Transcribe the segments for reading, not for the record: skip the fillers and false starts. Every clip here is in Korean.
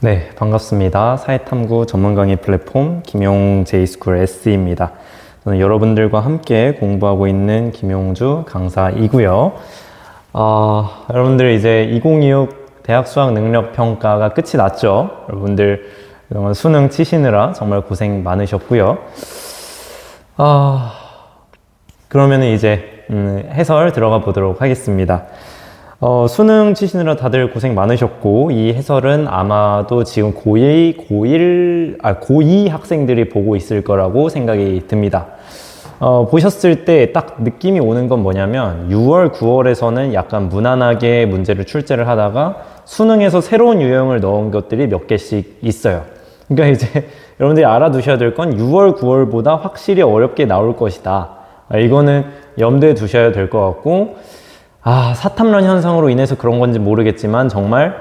네, 반갑습니다. 사회탐구 전문 강의 플랫폼 김용 제이스쿨 S입니다. 저는 여러분들과 함께 공부하고 있는 김용주 강사이고요. 여러분들 이제 2026 대학 수학 능력 평가가 끝이 났죠. 여러분들 그동안 수능 치시느라 정말 고생 많으셨고요. 그러면 이제 해설 들어가 보도록 하겠습니다. 수능 치시느라 다들 고생 많으셨고, 이 해설은 아마도 지금 고2 학생들이 보고 있을 거라고 생각이 듭니다. 보셨을 때 딱 느낌이 오는 건 뭐냐면, 6월, 9월에서는 약간 무난하게 문제를 출제를 하다가, 수능에서 새로운 유형을 넣은 것들이 몇 개씩 있어요. 그러니까 이제 여러분들이 알아두셔야 될 건 6월, 9월보다 확실히 어렵게 나올 것이다. 이거는 염두에 두셔야 될 것 같고, 사탐론 현상으로 인해서 그런 건지 모르겠지만 정말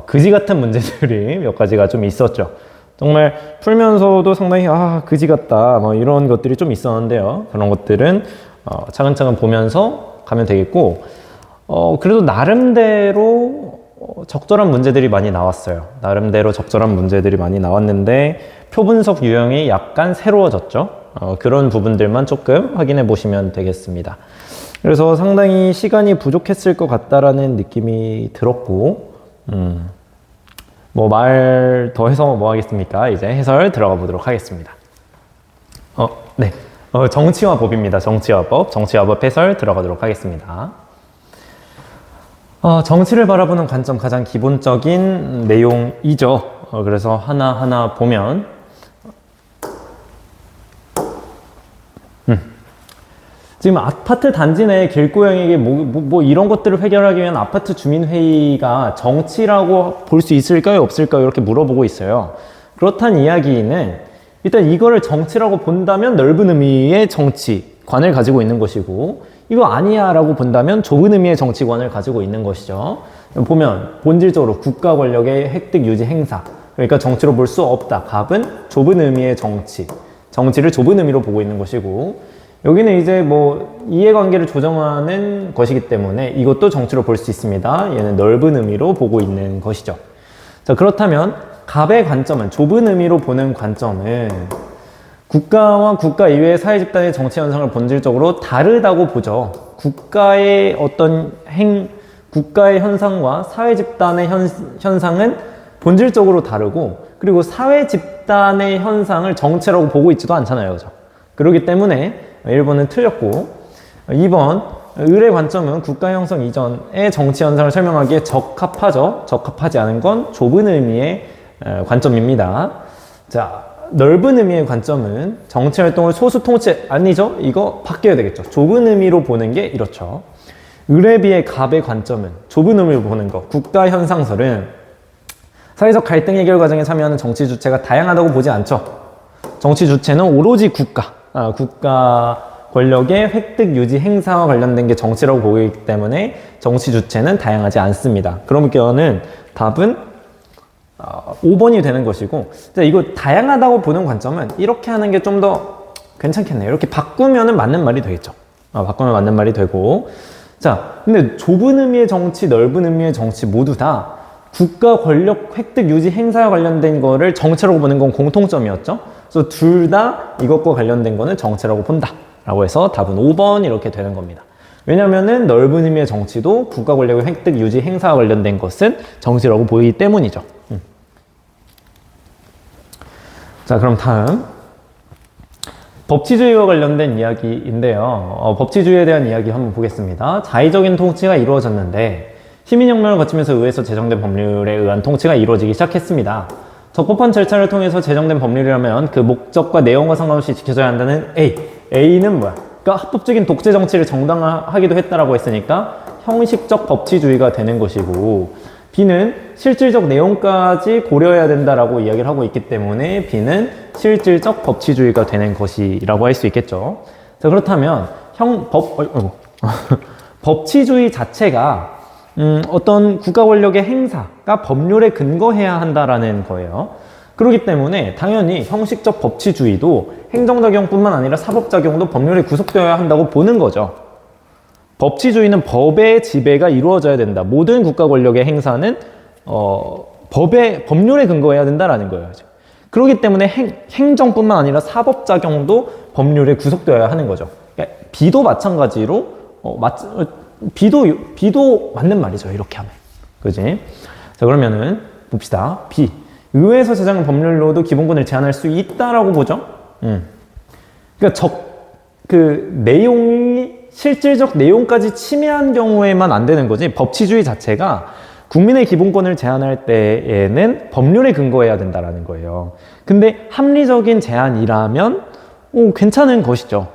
그지 같은 문제들이 몇 가지가 좀 있었죠. 정말 풀면서도 상당히 그지 같다 뭐 이런 것들이 좀 있었는데요. 그런 것들은 차근차근 보면서 가면 되겠고, 그래도 나름대로 적절한 문제들이 많이 나왔어요. 나름대로 적절한 문제들이 많이 나왔는데 표 분석 유형이 약간 새로워졌죠. 그런 부분들만 조금 확인해 보시면 되겠습니다. 그래서 상당히 시간이 부족했을 것 같다라는 느낌이 들었고, 뭐 말 더 해서 뭐 하겠습니까? 이제 해설 들어가 보도록 하겠습니다. 네. 정치화법입니다. 정치화법 해설 들어가도록 하겠습니다. 정치를 바라보는 관점 가장 기본적인 내용이죠. 그래서 하나하나 보면, 지금 아파트 단지 내 길고양이에게 뭐 이런 것들을 해결하기 위한 아파트 주민회의가 정치라고 볼 수 있을까요? 없을까요? 이렇게 물어보고 있어요. 그렇다는 이야기는 일단 이거를 정치라고 본다면 넓은 의미의 정치관을 가지고 있는 것이고, 이거 아니야 라고 본다면 좁은 의미의 정치관을 가지고 있는 것이죠. 보면 본질적으로 국가 권력의 획득 유지 행사, 그러니까 정치로 볼 수 없다. 답은 좁은 의미의 정치를 좁은 의미로 보고 있는 것이고, 여기는 이제 뭐 이해관계를 조정하는 것이기 때문에 이것도 정치로 볼 수 있습니다. 얘는 넓은 의미로 보고 있는 것이죠. 자, 그렇다면 갑의 관점은, 좁은 의미로 보는 관점은 국가와 국가 이외의 사회 집단의 정치 현상을 본질적으로 다르다고 보죠. 국가의 국가의 현상과 사회 집단의 현상은 본질적으로 다르고, 그리고 사회 집단의 현상을 정치라고 보고 있지도 않잖아요. 그죠? 그렇기 때문에 1번은 틀렸고, 2번 을의 관점은 국가 형성 이전의 정치 현상을 설명하기에 적합하죠. 적합하지 않은 건 좁은 의미의 관점입니다. 자, 넓은 의미의 관점은 정치 활동을 소수 통치, 아니죠? 이거 바뀌어야 되겠죠. 좁은 의미로 보는 게 이렇죠. 을에 비해 갑의 관점은, 좁은 의미로 보는 거, 국가 현상설은 사회적 갈등 해결 과정에 참여하는 정치 주체가 다양하다고 보지 않죠. 정치 주체는 오로지 국가 권력의 획득 유지 행사와 관련된 게 정치라고 보고 있기 때문에 정치 주체는 다양하지 않습니다. 그러면 답은 5번이 되는 것이고, 이거 다양하다고 보는 관점은 이렇게 하는 게 좀 더 괜찮겠네요. 이렇게 바꾸면 맞는 말이 되겠죠. 바꾸면 맞는 말이 되고, 자, 근데 좁은 의미의 정치, 넓은 의미의 정치 모두 다 국가 권력 획득 유지 행사와 관련된 거를 정치라고 보는 건 공통점이었죠. 그래서 둘 다 이것과 관련된 거는 정치라고 본다 라고 해서 답은 5번 이렇게 되는 겁니다. 왜냐면은 넓은 의미의 정치도 국가 권력의 획득 유지 행사와 관련된 것은 정치라고 보이기 때문이죠. 자, 그럼 다음 법치주의와 관련된 이야기인데요. 법치주의에 대한 이야기 한번 보겠습니다. 자의적인 통치가 이루어졌는데 시민혁명을 거치면서 의회에서 제정된 법률에 의한 통치가 이루어지기 시작했습니다. 적법한 절차를 통해서 제정된 법률이라면 그 목적과 내용과 상관없이 지켜져야 한다는 A는 뭐야? 그러니까 합법적인 독재 정치를 정당화하기도 했다라고 했으니까 형식적 법치주의가 되는 것이고, B는 실질적 내용까지 고려해야 된다라고 이야기를 하고 있기 때문에 B는 실질적 법치주의가 되는 것이라고 할 수 있겠죠. 자, 그렇다면 법치주의 자체가 어떤 국가 권력의 행사가 법률에 근거해야 한다라는 거예요. 그렇기 때문에 당연히 형식적 법치주의도 행정작용뿐만 아니라 사법작용도 법률에 구속되어야 한다고 보는 거죠. 법치주의는 법의 지배가 이루어져야 된다. 모든 국가 권력의 행사는 법률에 근거해야 된다라는 거예요. 그렇기 때문에 행정뿐만 아니라 사법작용도 법률에 구속되어야 하는 거죠. 그러니까 비도 마찬가지로 비도 맞는 말이죠. 이렇게 하면. 그지? 자, 그러면은 봅시다. B. 의회에서 제정한 법률로도 기본권을 제한할 수 있다라고 보죠. 그러니까 내용이 실질적 내용까지 침해한 경우에만 안 되는 거지. 법치주의 자체가 국민의 기본권을 제한할 때에는 법률에 근거해야 된다라는 거예요. 근데 합리적인 제한이라면 괜찮은 것이죠.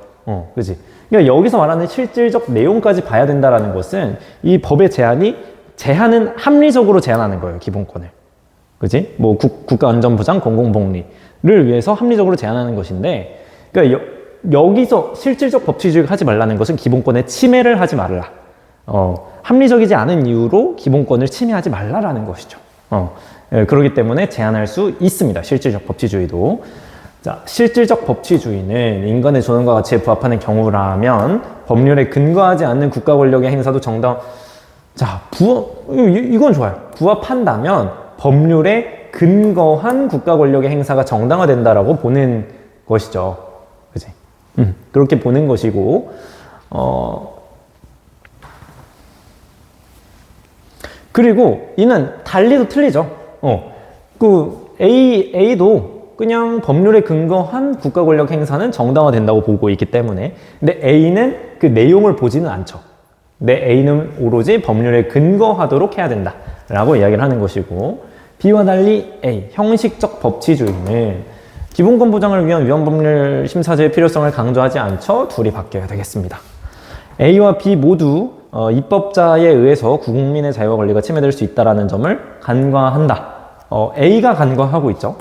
그지? 그러니까 여기서 말하는 실질적 내용까지 봐야 된다라는 것은 이 법의 제한은 합리적으로 제한하는 거예요. 기본권을. 그지? 뭐 국가안전보장, 공공복리를 위해서 합리적으로 제한하는 것인데, 그러니까 여기서 실질적 법치주의가 하지 말라는 것은 기본권의 침해를 하지 말라. 합리적이지 않은 이유로 기본권을 침해하지 말라라는 것이죠. 그렇기 때문에 제한할 수 있습니다. 실질적 법치주의도. 자, 실질적 법치주의는 인간의 존엄과 가치에 부합하는 경우라면 법률에 근거하지 않는 국가 권력의 행사도 자, 이건 좋아요. 부합한다면 법률에 근거한 국가 권력의 행사가 정당화된다라고 보는 것이죠. 그지? 그렇게 보는 것이고, 그리고 이는 달리도 틀리죠. A도 그냥 법률에 근거한 국가 권력 행사는 정당화된다고 보고 있기 때문에, 근데 A는 그 내용을 보지는 않죠. 근데 A는 오로지 법률에 근거하도록 해야 된다라고 이야기를 하는 것이고, B와 달리 A, 형식적 법치주의는 기본권 보장을 위한 위헌법률 심사제의 필요성을 강조하지 않죠. 둘이 바뀌어야 되겠습니다. A와 B 모두 입법자에 의해서 국민의 자유와 권리가 침해될 수 있다는 점을 간과한다. A가 간과하고 있죠.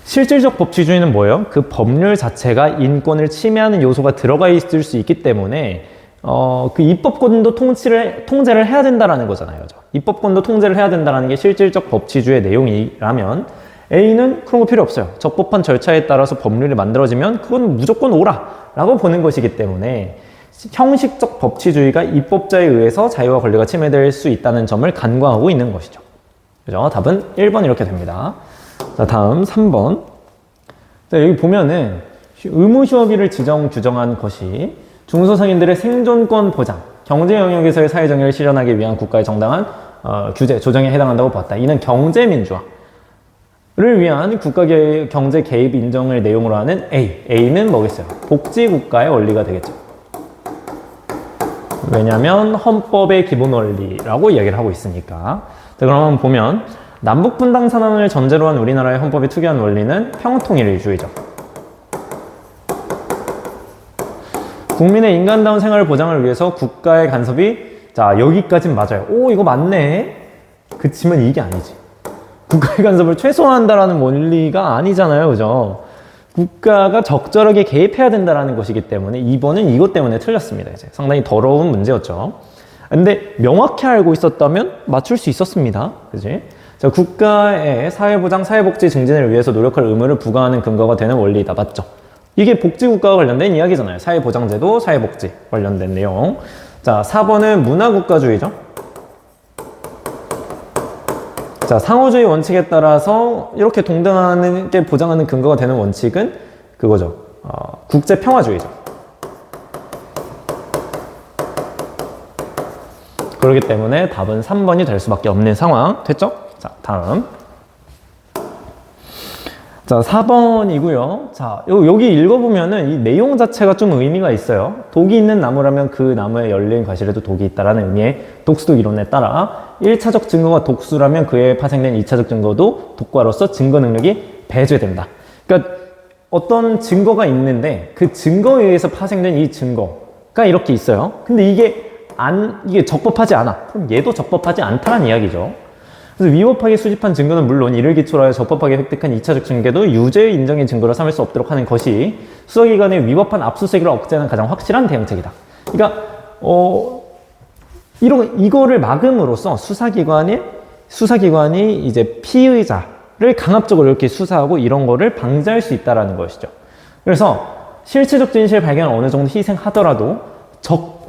실질적 법치주의는 뭐예요? 그 법률 자체가 인권을 침해하는 요소가 들어가 있을 수 있기 때문에 그 입법권도 통제를 해야 된다는 거잖아요. 입법권도 통제를 해야 된다는 게 실질적 법치주의의 내용이라면 A는 그런 거 필요 없어요. 적법한 절차에 따라서 법률이 만들어지면 그건 무조건 옳아라고 보는 것이기 때문에 형식적 법치주의가 입법자에 의해서 자유와 권리가 침해될 수 있다는 점을 간과하고 있는 것이죠. 그죠? 답은 1번 이렇게 됩니다. 자, 다음 3번. 자, 여기 보면은 의무휴업일을 규정한 것이 중소상인들의 생존권 보장, 경제 영역에서의 사회정의를 실현하기 위한 국가의 정당한 규제, 조정에 해당한다고 봤다. 이는 경제민주화를 위한 국가 경제 개입 인정을 내용으로 하는 A. A는 뭐겠어요? 복지국가의 원리가 되겠죠. 왜냐하면 헌법의 기본 원리라고 이야기를 하고 있으니까. 자, 그럼 한번 보면 남북분당 선언을 전제로 한 우리나라의 헌법이 투기한 원리는 평통일주의죠. 국민의 인간다운 생활 보장을 위해서 국가의 간섭이, 자, 여기까진 맞아요. 오, 이거 맞네. 그치만 이게 아니지. 국가의 간섭을 최소화한다라는 원리가 아니잖아요. 그죠? 국가가 적절하게 개입해야 된다는 것이기 때문에 2번은 이것 때문에 틀렸습니다. 이제 상당히 더러운 문제였죠. 근데 명확히 알고 있었다면 맞출 수 있었습니다. 그지? 자, 국가의 사회보장, 사회복지 증진을 위해서 노력할 의무를 부과하는 근거가 되는 원리이다. 맞죠? 이게 복지국가와 관련된 이야기잖아요. 사회보장제도, 사회복지 관련된 내용. 자, 4번은 문화국가주의죠. 자, 상호주의 원칙에 따라서 이렇게 동등하게 보장하는 근거가 되는 원칙은 그거죠. 국제평화주의죠. 그렇기 때문에 답은 3번이 될 수밖에 없는 상황. 됐죠? 자, 다음. 자, 4번이고요. 자, 여기 읽어보면은 이 내용 자체가 좀 의미가 있어요. 독이 있는 나무라면 그 나무에 열린 과실에도 독이 있다라는 의미의 독수독 이론에 따라 1차적 증거가 독수라면 그에 파생된 2차적 증거도 독과로서 증거 능력이 배제된다. 그러니까 어떤 증거가 있는데 그 증거에 의해서 파생된 이 증거가 이렇게 있어요. 근데 이게 적법하지 않아. 그럼 얘도 적법하지 않다는 이야기죠. 그래서 위법하게 수집한 증거는 물론 이를 기초로 하여 적법하게 획득한 2차적 증거도 유죄 인정의 증거로 삼을 수 없도록 하는 것이 수사기관의 위법한 압수수색을 억제하는 가장 확실한 대응책이다. 그러니까 이거를 막음으로써 수사기관이 이제 피의자를 강압적으로 이렇게 수사하고 이런 거를 방지할 수 있다라는 것이죠. 그래서 실체적 진실 발견을 어느 정도 희생하더라도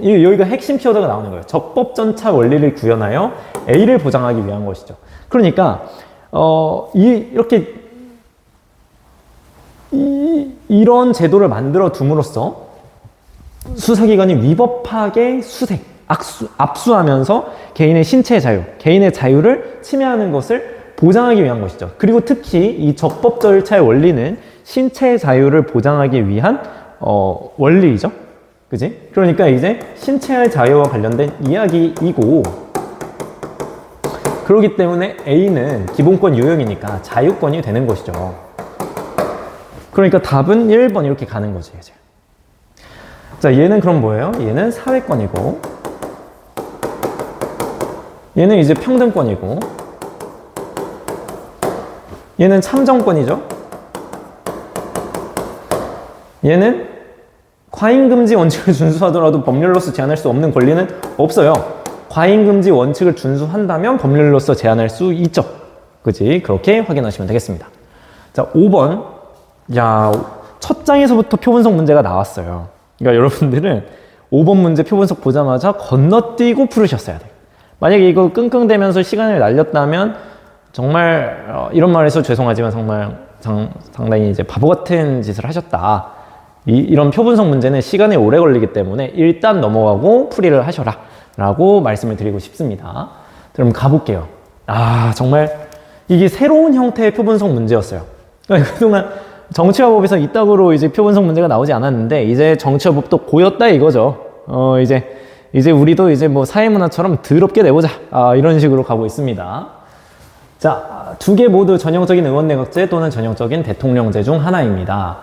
여기가 핵심 키워드가 나오는 거예요. 적법전차 원리를 구현하여 A를 보장하기 위한 것이죠. 그러니까 이런 제도를 만들어 둠으로써 수사기관이 위법하게 압수하면서 개인의 신체 자유, 개인의 자유를 침해하는 것을 보장하기 위한 것이죠. 그리고 특히 이 적법 절차의 원리는 신체 자유를 보장하기 위한 원리이죠. 그지? 그러니까 이제 신체의 자유와 관련된 이야기이고, 그렇기 때문에 A는 기본권 유형이니까 자유권이 되는 것이죠. 그러니까 답은 1번 이렇게 가는 거지, 이제. 자, 얘는 그럼 뭐예요? 얘는 사회권이고, 얘는 이제 평등권이고, 얘는 참정권이죠. 얘는 과잉금지 원칙을 준수하더라도 법률로서 제한할 수 없는 권리는 없어요. 과잉금지 원칙을 준수한다면 법률로서 제한할 수 있죠. 그지? 그렇게 확인하시면 되겠습니다. 자, 5번. 야, 첫 장에서부터 표분석 문제가 나왔어요. 그러니까 여러분들은 5번 문제 표분석 보자마자 건너뛰고 풀으셨어야 돼요. 만약에 이거 끙끙대면서 시간을 날렸다면 정말 이런 말해서 죄송하지만 정말 상당히 이제 바보 같은 짓을 하셨다. 이런 표분석 문제는 시간이 오래 걸리기 때문에 일단 넘어가고 풀이를 하셔라 라고 말씀을 드리고 싶습니다. 그럼 가볼게요. 정말 이게 새로운 형태의 표분석 문제였어요. 그러니까 그동안 정치화법에서 이따구로 이제 표분석 문제가 나오지 않았는데 이제 정치화법도 고였다 이거죠. 이제 우리도 이제 뭐 사회문화처럼 더럽게 내보자. 이런 식으로 가고 있습니다. 자, 두 개 모두 전형적인 의원내각제 또는 전형적인 대통령제 중 하나입니다.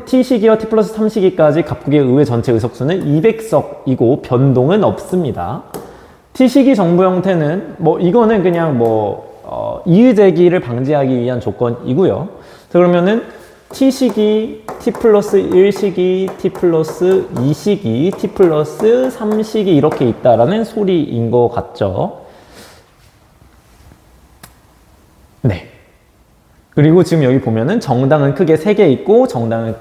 T시기와 T 플러스 3시기까지 각국의 의회 전체 의석수는 200석이고 변동은 없습니다. T시기 정부 형태는 이거는 그냥 이의제기를 방지하기 위한 조건이고요. 그러면은 T시기, T 플러스 1시기, T 플러스 2시기, T 플러스 3시기 이렇게 있다라는 소리인 것 같죠. 네. 그리고 지금 여기 보면은 정당은 크게 3개 있고 정당은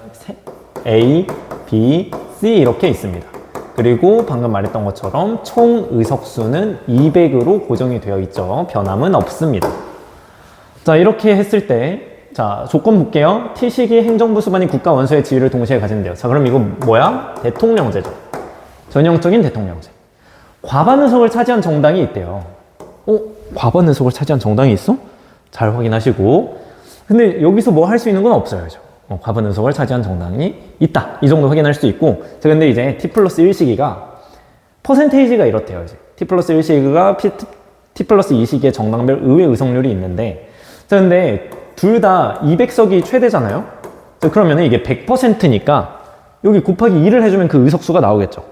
A, B, C 이렇게 있습니다. 그리고 방금 말했던 것처럼 총 의석수는 200으로 고정이 되어 있죠. 변함은 없습니다. 자, 이렇게 했을 때 자, 조건 볼게요. T시기 행정부 수반이 국가 원수의 지위를 동시에 가진대요. 자, 그럼 이거 뭐야? 대통령제죠. 전형적인 대통령제. 과반 의석을 차지한 정당이 있대요. 과반 의석을 차지한 정당이 있어? 잘 확인하시고. 근데 여기서 뭐 할 수 있는 건 없어요. 과반 의석을 차지한 정당이 있다. 이 정도 확인할 수 있고. 자, 근데 이제 T 플러스 1시기가 퍼센테이지가 이렇대요. 이제 T 플러스 1시기가 T 플러스 2시기의 정당별 의회 의석률이 있는데, 자, 근데 둘 다 200석이 최대잖아요? 자, 그러면 이게 100%니까 여기 곱하기 2를 해주면 그 의석수가 나오겠죠.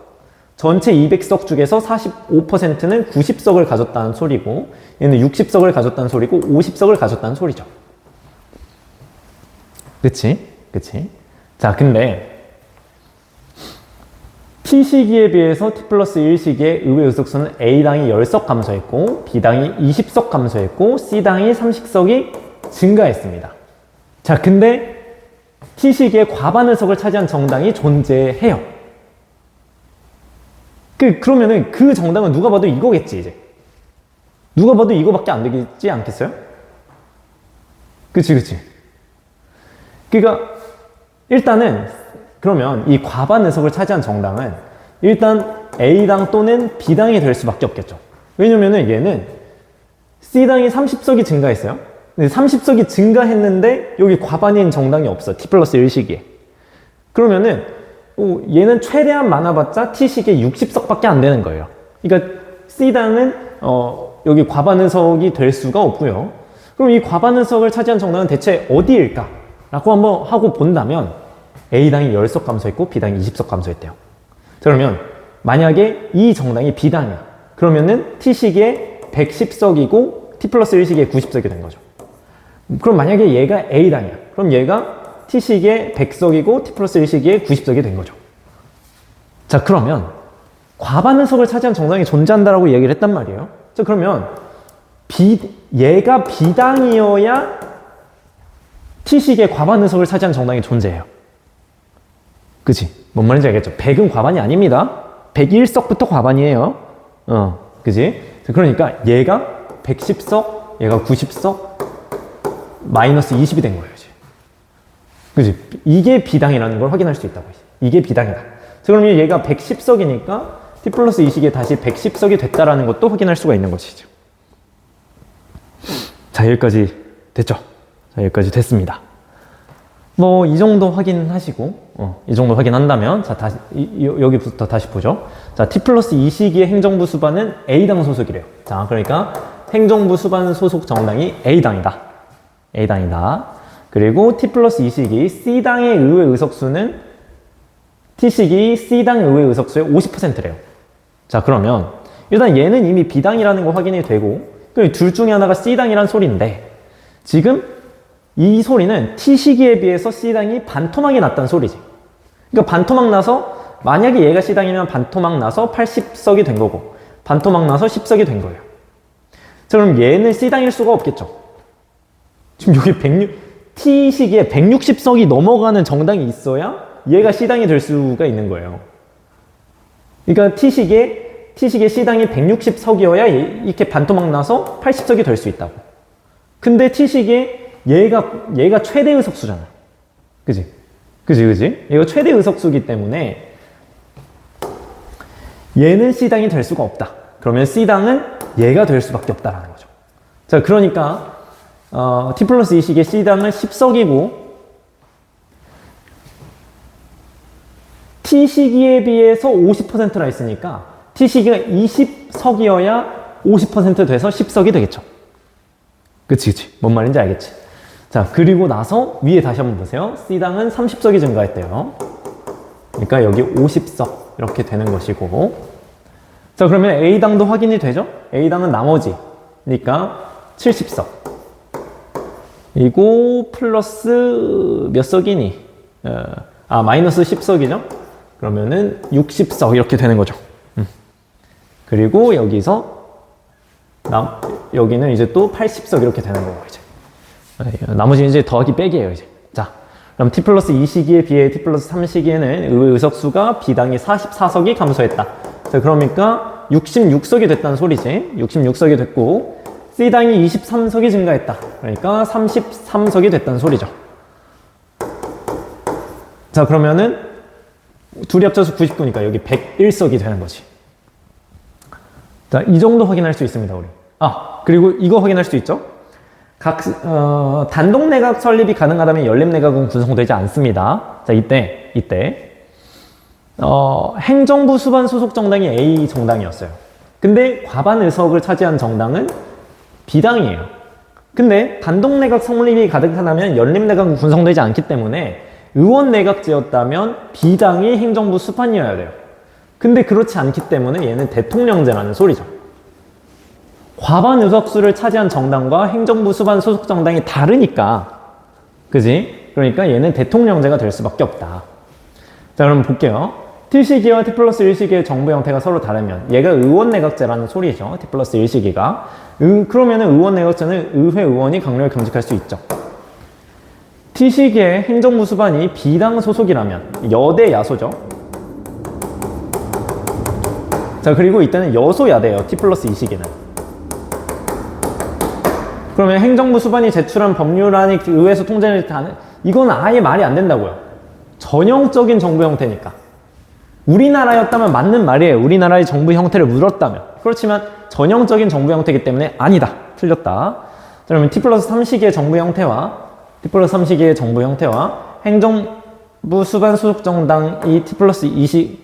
전체 200석 중에서 45%는 90석을 가졌다는 소리고, 얘는 60석을 가졌다는 소리고, 50석을 가졌다는 소리죠. 그치? 자, 근데 T시기에 비해서 T 플러스 1시기의 의회 의석수는 A당이 10석 감소했고, B당이 20석 감소했고, C당이 30석이 증가했습니다. 자, 근데 T시기에 과반 의석을 차지한 정당이 존재해요. 그러면은 그 정당은 누가 봐도 이거겠지, 이제. 누가 봐도 이거밖에 안 되지 않겠어요? 그치. 그러니까 일단은 그러면 이 과반 의석을 차지한 정당은 일단 A당 또는 B당이 될 수밖에 없겠죠. 왜냐면은 얘는 C당이 30석이 증가했어요. 근데 30석이 증가했는데 여기 과반인 정당이 없어. T 플러스 1시기에. 그러면은 얘는 최대한 많아봤자 T시기에 60석밖에 안 되는 거예요. 그러니까 C당은 여기 과반 의석이 될 수가 없고요. 그럼 이 과반 의석을 차지한 정당은 대체 어디일까? 라고 한번 하고 본다면 A당이 10석 감소했고 B당이 20석 감소했대요. 그러면 만약에 이 정당이 B당이야. 그러면은 T시기에 110석이고 T 플러스 1시기에 90석이 된 거죠. 그럼 만약에 얘가 A당이야. 그럼 얘가 T시기에 100석이고 T 플러스 1시기에 90석이 된 거죠. 자, 그러면 과반 의석을 차지한 정당이 존재한다라고 얘기를 했단 말이에요. 자, 그러면 얘가 B당이어야 T시기에 과반 의석을 차지한 정당이 존재해요. 그치? 뭔 말인지 알겠죠? 100은 과반이 아닙니다. 101석부터 과반이에요. 그지? 그러니까 얘가 110석, 얘가 90석, 마이너스 20이 된 거예요, 이제. 그지? 이게 비당이라는 걸 확인할 수 있다고. 이게 비당이다. 자, 그러면 얘가 110석이니까 t 플러스 2식이 다시 110석이 됐다라는 것도 확인할 수가 있는 것이죠. 자, 여기까지 됐죠? 자, 여기까지 됐습니다. 뭐, 이 정도 확인하시고, 이 정도 확인한다면, 자, 다시, 여기부터 다시 보죠. 자, t 플러스 2시기의 행정부 수반은 A당 소속이래요. 자, 그러니까 행정부 수반 소속 정당이 A당이다. A당이다. 그리고 t 플러스 2시기 C당의 의회 의석수는 T시기 C당 의회 의석수의 50%래요. 자, 그러면 일단 얘는 이미 B당이라는 거 확인이 되고, 둘 중에 하나가 C당이란 소리인데, 지금 이 소리는 T시기에 비해서 C당이 반토막이 났다는 소리지. 그러니까 반토막 나서, 만약에 얘가 C당이면 반토막 나서 80석이 된 거고, 반토막 나서 10석이 된 거예요. 자, 그럼 얘는 C당일 수가 없겠죠. 지금 여기 T시기에 160석이 넘어가는 정당이 있어야 얘가 C당이 될 수가 있는 거예요. 그러니까 T시기에 C당이 160석이어야 이렇게 반토막 나서 80석이 될 수 있다고. 근데 T시기에 얘가 최대 의석수잖아. 그지? 얘가 최대 의석수이기 때문에 얘는 C당이 될 수가 없다. 그러면 C당은 얘가 될 수밖에 없다라는 거죠. 자, 그러니까 T 플러스 2시기의 C당은 10석이고 T시기에 비해서 50%라 했으니까 T시기가 20석이어야 50% 돼서 10석이 되겠죠. 그치. 뭔 말인지 알겠지. 자, 그리고 나서 위에 다시 한번 보세요. C당은 30석이 증가했대요. 그러니까 여기 50석 이렇게 되는 것이고, 자, 그러면 A당도 확인이 되죠? A당은 나머지 그러니까 70석 이고 플러스 몇 석이니? 마이너스 10석이죠? 그러면은 60석 이렇게 되는 거죠. 그리고 여기서 여기는 이제 또 80석 이렇게 되는 거고, 이제 나머지는 이제 더하기 빼기예요, 이제. 자, 그럼 t 플러스 2시기에 비해 t 플러스 3시기에는 의회 의석수가 B당이 44석이 감소했다. 자, 그러니까 66석이 됐다는 소리지. 66석이 됐고 C당이 23석이 증가했다. 그러니까 33석이 됐다는 소리죠. 자, 그러면은 둘이 합쳐서 99니까 여기 101석이 되는 거지. 자, 이 정도 확인할 수 있습니다, 우리. 그리고 이거 확인할 수 있죠? 단독 내각 설립이 가능하다면 연립 내각은 구성되지 않습니다. 자, 이때 행정부 수반 소속 정당이 A 정당이었어요. 근데 과반 의석을 차지한 정당은 B당이에요. 근데 단독 내각 설립이 가능하다면 연립 내각은 구성되지 않기 때문에 의원 내각제였다면 B당이 행정부 수반이어야 돼요. 근데 그렇지 않기 때문에 얘는 대통령제라는 소리죠. 과반 의석수를 차지한 정당과 행정부 수반 소속 정당이 다르니까, 그지? 그러니까 얘는 대통령제가 될 수밖에 없다. 자, 그럼 볼게요. T시기와 T 플러스 1시기의 정부 형태가 서로 다르면 얘가 의원 내각제라는 소리죠. T 플러스 1시기가. 그러면 의원 내각제는 의회 의원이 강력히 경직할 수 있죠. T시기의 행정부 수반이 B당 소속이라면 여대 야소죠. 자, 그리고 이때는 여소야대예요. T 플러스 2시기는. 그러면 행정부 수반이 제출한 법률안이 의회에서 통제를 하는, 이건 아예 말이 안 된다고요. 전형적인 정부 형태니까. 우리나라였다면 맞는 말이에요. 우리나라의 정부 형태를 물었다면. 그렇지만 전형적인 정부 형태이기 때문에 아니다. 틀렸다. 그러면 T 플러스 3시기의 정부 형태와 행정부 수반 소속 정당이 T 플러스 2시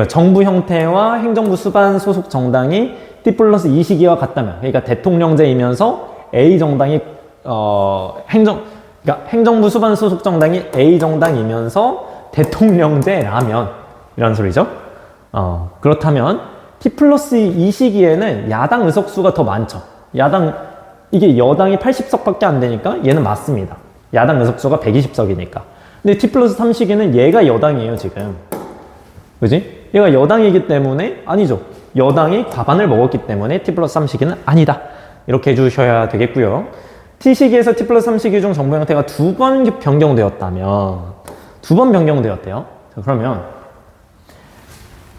정부 형태와 행정부 수반 소속 정당이 T 플러스 2시기와 같다면, 그러니까 대통령제이면서 A 정당이 그러니까 행정부 수반 소속 정당이 A 정당이면서 대통령제라면 이런 소리죠. 그렇다면 T 플러스 2시기에는 야당 의석수가 더 많죠. 이게 여당이 80석밖에 안 되니까 얘는 맞습니다. 야당 의석수가 120석이니까. 근데 T 플러스 3시기는 얘가 여당이에요, 지금. 그지? 얘가 여당이기 때문에 아니죠. 여당이 과반을 먹었기 때문에 T 플러스 3시기는 아니다. 이렇게 해주셔야 되겠고요. T시기에서 T 플러스 3시기 중 정부 형태가 2번 변경되었다면, 2번 변경되었대요. 자, 그러면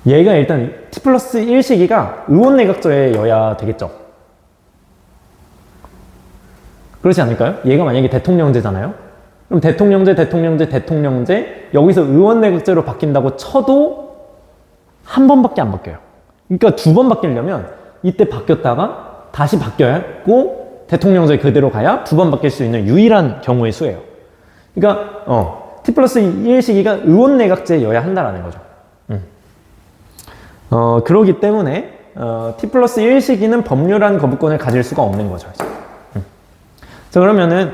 얘가 일단 t 플러스 1 시기가 의원내각제여야 되겠죠. 그렇지 않을까요? 얘가 만약에 대통령제잖아요. 그럼 대통령제 여기서 의원내각제로 바뀐다고 쳐도 한 번밖에 안 바뀌어요. 그러니까 두 번 바뀌려면 이때 바뀌었다가 다시 바뀌었고 대통령제 그대로 가야 두 번 바뀔 수 있는 유일한 경우의 수예요. 그러니까 t 플러스 1 시기가 의원내각제여야 한다라는 거죠. 그러기 때문에 t 플러스 1 시기는 법률안 거부권을 가질 수가 없는 거죠. 자, 그러면은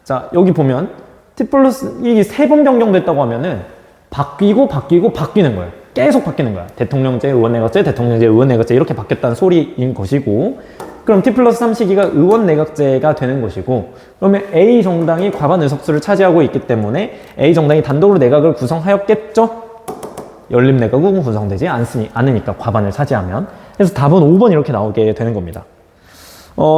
자 여기 보면 t 플러스 이게 3번 변경됐다고 하면은 바뀌는 거예요. 계속 바뀌는 거야. 대통령제, 의원내각제, 대통령제, 의원내각제 이렇게 바뀌었다는 소리인 것이고, 그럼 t 플러스 3 시기가 의원내각제가 되는 것이고, 그러면 A 정당이 과반 의석수를 차지하고 있기 때문에 A 정당이 단독으로 내각을 구성하였겠죠? 연립내각은 구성되지 않으니까 과반을 차지하면. 그래서 답은 5번 이렇게 나오게 되는 겁니다.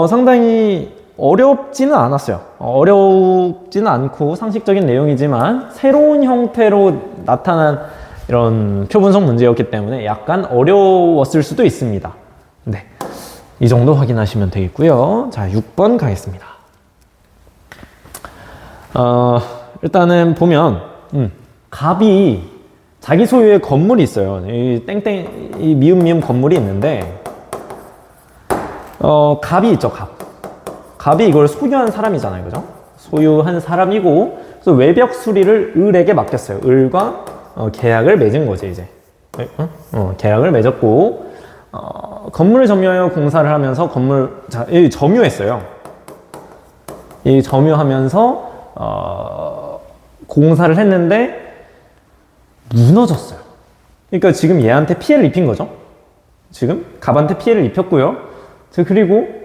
상당히 어렵지는 않았어요. 어렵지는 않고 상식적인 내용이지만 새로운 형태로 나타난 이런 표분석 문제였기 때문에 약간 어려웠을 수도 있습니다. 네, 이 정도 확인하시면 되겠고요. 자, 6번 가겠습니다. 일단은 보면 갑이 자기 소유의 건물이 있어요. 이 미음 건물이 있는데 갑이 있죠. 갑이 이걸 소유한 사람이잖아요. 그죠? 소유한 사람이고, 그래서 외벽 수리를 을에게 맡겼어요. 을과 계약을 맺은 거지, 이제. 계약을 맺었고, 건물을 점유하여 공사를 하면서 점유했어요. 이 점유하면서, 공사를 했는데, 무너졌어요. 그러니까 지금 얘한테 피해를 입힌 거죠. 지금 갑한테 피해를 입혔고요. 그리고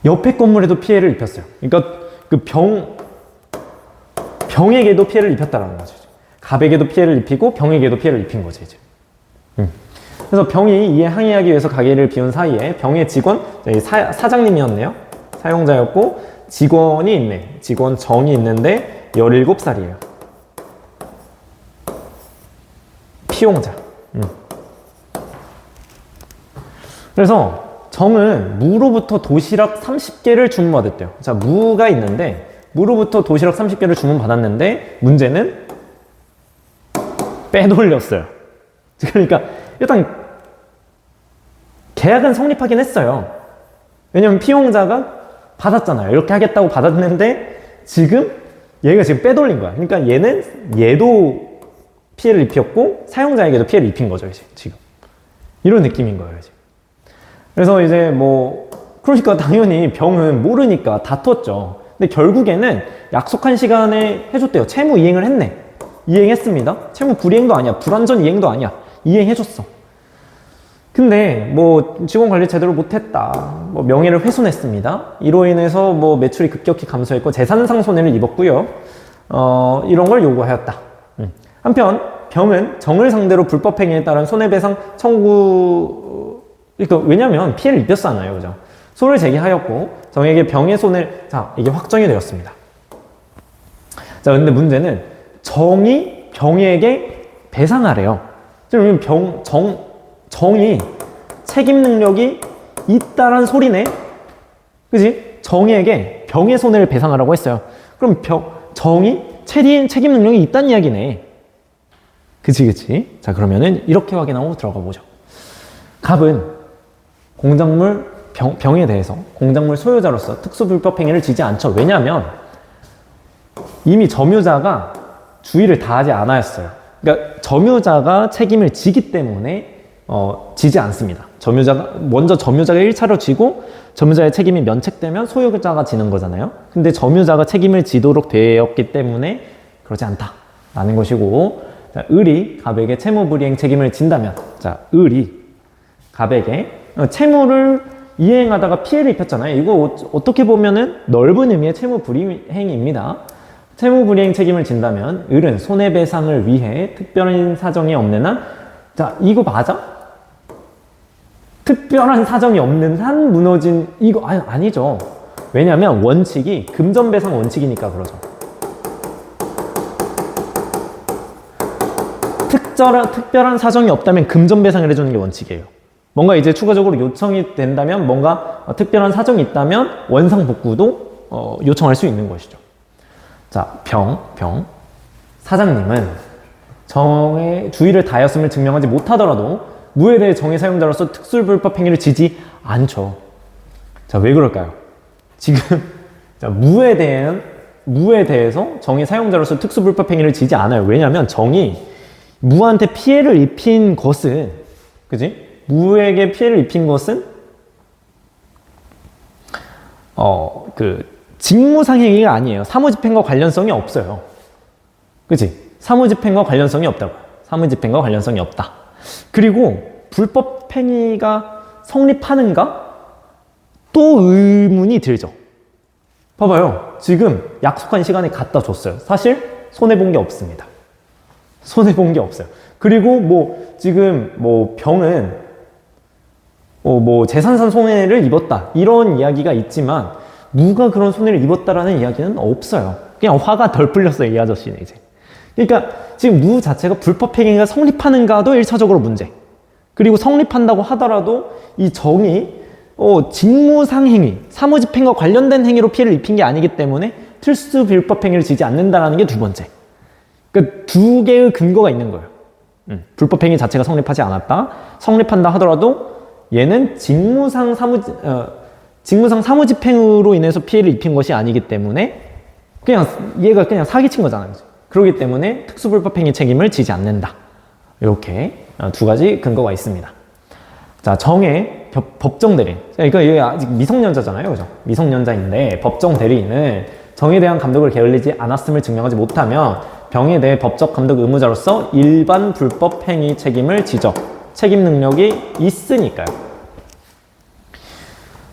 옆에 건물에도 피해를 입혔어요. 그러니까 그 병에게도 피해를 입혔다라는 거죠. 갑에게도 피해를 입히고 병에게도 피해를 입힌 거죠, 이제. 그래서 병이 이에 항의하기 위해서 가게를 비운 사이에 병의 직원, 사장님이었네요. 사용자였고, 직원이 있네. 직원 정이 있는데 17살이에요. 피용자. 그래서 정은 무로부터 도시락 30개를 주문받았대요. 자, 무가 있는데 무로부터 도시락 30개를 주문받았는데 문제는 빼돌렸어요. 그러니까 일단 계약은 성립하긴 했어요. 왜냐면 피용자가 받았잖아요. 이렇게 하겠다고 받았는데 얘가 지금 빼돌린 거야. 그러니까 얘도 피해를 입혔고 사용자에게도 피해를 입힌 거죠, 이제 지금. 이런 느낌인 거예요, 지금. 그래서 이제 그러니까 당연히 병은 모르니까 다퉜죠. 근데 결국에는 약속한 시간에 해줬대요. 채무 이행을 했네. 이행했습니다. 채무 불이행도 아니야. 불완전 이행도 아니야. 이행해줬어. 근데 직원 관리 제대로 못했다. 명예를 훼손했습니다. 이로 인해서 매출이 급격히 감소했고 재산상 손해를 입었고요. 이런 걸 요구하였다. 한편 병은 정을 상대로 불법행위에 따른 손해배상 청구 그러니까 왜냐면 피해를 입혔잖아요. 그죠? 소를 제기하였고 정에게 병의 이게 확정이 되었습니다. 자, 근데 문제는 정이 병에게 배상하래요. 그러면 정이 책임 능력이 있다란 소리네. 그지? 정에게 병의 손해를 배상하라고 했어요. 그럼 정이 책임 능력이 있다는 이야기네. 그치. 자, 그러면은 이렇게 확인하고 들어가 보죠. 갑은 병에 대해서 공작물 소유자로서 특수불법행위를 지지 않죠. 왜냐하면 이미 점유자가 주의를 다하지 않았어요. 그러니까 점유자가 책임을 지기 때문에 지지 않습니다. 먼저 점유자가 1차로 지고 점유자의 책임이 면책되면 소유자가 지는 거잖아요. 근데 점유자가 책임을 지도록 되었기 때문에 그러지 않다라는 것이고, 자, 을이 갑에게 채무불이행 책임을 진다면, 자, 을이 갑에게 채무를 이행하다가 피해를 입혔잖아요. 이거 어떻게 보면은 넓은 의미의 채무불이행입니다. 채무불이행 책임을 진다면 을은 손해배상을 위해 특별한 사정이 없는 한, 자, 이거 맞아? 특별한 사정이 없는 한 무너진 이거 아니죠. 왜냐하면 원칙이 금전배상 원칙이니까 그러죠. 특별한 사정이 없다면 금전배상을 해주는 게 원칙이에요. 뭔가 이제 추가적으로 요청이 된다면, 뭔가 특별한 사정이 있다면 원상복구도 요청할 수 있는 것이죠. 자, 병. 사장님은 정의 주의를 다하였음을 증명하지 못하더라도 무에 대해 정의 사용자로서 특수불법 행위를 지지 않죠. 자, 왜 그럴까요? 지금 자, 무에 대해서 정의 사용자로서 특수불법 행위를 지지 않아요. 왜냐하면 정이 무한테 피해를 입힌 것은, 그지? 무에게 피해를 입힌 것은 직무상행위가 아니에요. 사무집행과 관련성이 없어요. 그치? 사무집행과 관련성이 없다고. 사무집행과 관련성이 없다. 그리고 불법 행위가 성립하는가? 또 의문이 들죠. 봐봐요. 지금 약속한 시간에 갖다 줬어요. 사실 손해본 게 없습니다. 손해본 게 없어요. 그리고 지금 병은 재산상 손해를 입었다, 이런 이야기가 있지만 무가 그런 손해를 입었다라는 이야기는 없어요. 그냥 화가 덜 풀렸어요, 이 아저씨는 이제. 그러니까 지금 무 자체가 불법 행위가 성립하는가도 1차적으로 문제. 그리고 성립한다고 하더라도 이 정이 직무상 행위, 사무집행과 관련된 행위로 피해를 입힌 게 아니기 때문에 특수 불법 행위를 지지 않는다라는 게 두 번째. 그러니까 두 개의 근거가 있는 거예요. 불법 행위 자체가 성립하지 않았다. 성립한다 하더라도 얘는 직무상 사무집행으로 인해서 피해를 입힌 것이 아니기 때문에 얘가 그냥 사기친 거잖아요. 그렇기 때문에 특수불법행위 책임을 지지 않는다. 이렇게 두 가지 근거가 있습니다. 자, 정의 법정 대리인. 그러니까 얘 아직 미성년자잖아요, 그죠? 미성년자인데 법정 대리인은 정에 대한 감독을 게을리지 않았음을 증명하지 못하면 병에 대해 법적 감독 의무자로서 일반 불법 행위 책임을 지적. 책임 능력이 있으니까요.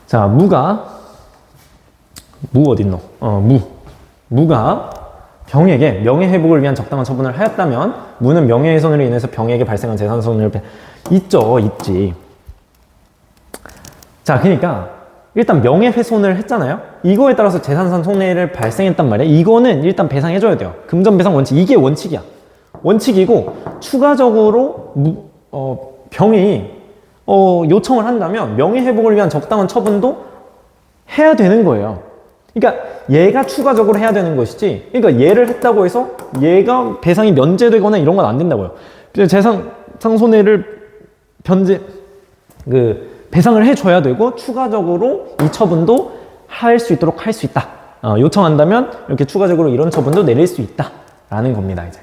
자, 무 어딨노? 무가 병에게 명예회복을 위한 적당한 처분을 하였다면 무는 명예훼손으로 인해서 병에게 발생한 재산손을 있지. 자, 그러니까 일단 명예훼손을 했잖아요. 이거에 따라서 재산상 손해를 발생했단 말이에요. 이거는 일단 배상해줘야 돼요. 금전배상 원칙, 이게 원칙이야. 원칙이고 추가적으로 병이 요청을 한다면 명예회복을 위한 적당한 처분도 해야 되는 거예요. 그러니까 얘가 추가적으로 해야 되는 것이지, 그러니까 얘를 했다고 해서 얘가 배상이 면제되거나 이런 건 안 된다고요. 재산상 손해를 배상을 해줘야 되고 추가적으로 이 처분도 할 수 있도록 할 수 있다. 요청한다면 이렇게 추가적으로 이런 처분도 내릴 수 있다 라는 겁니다. 이제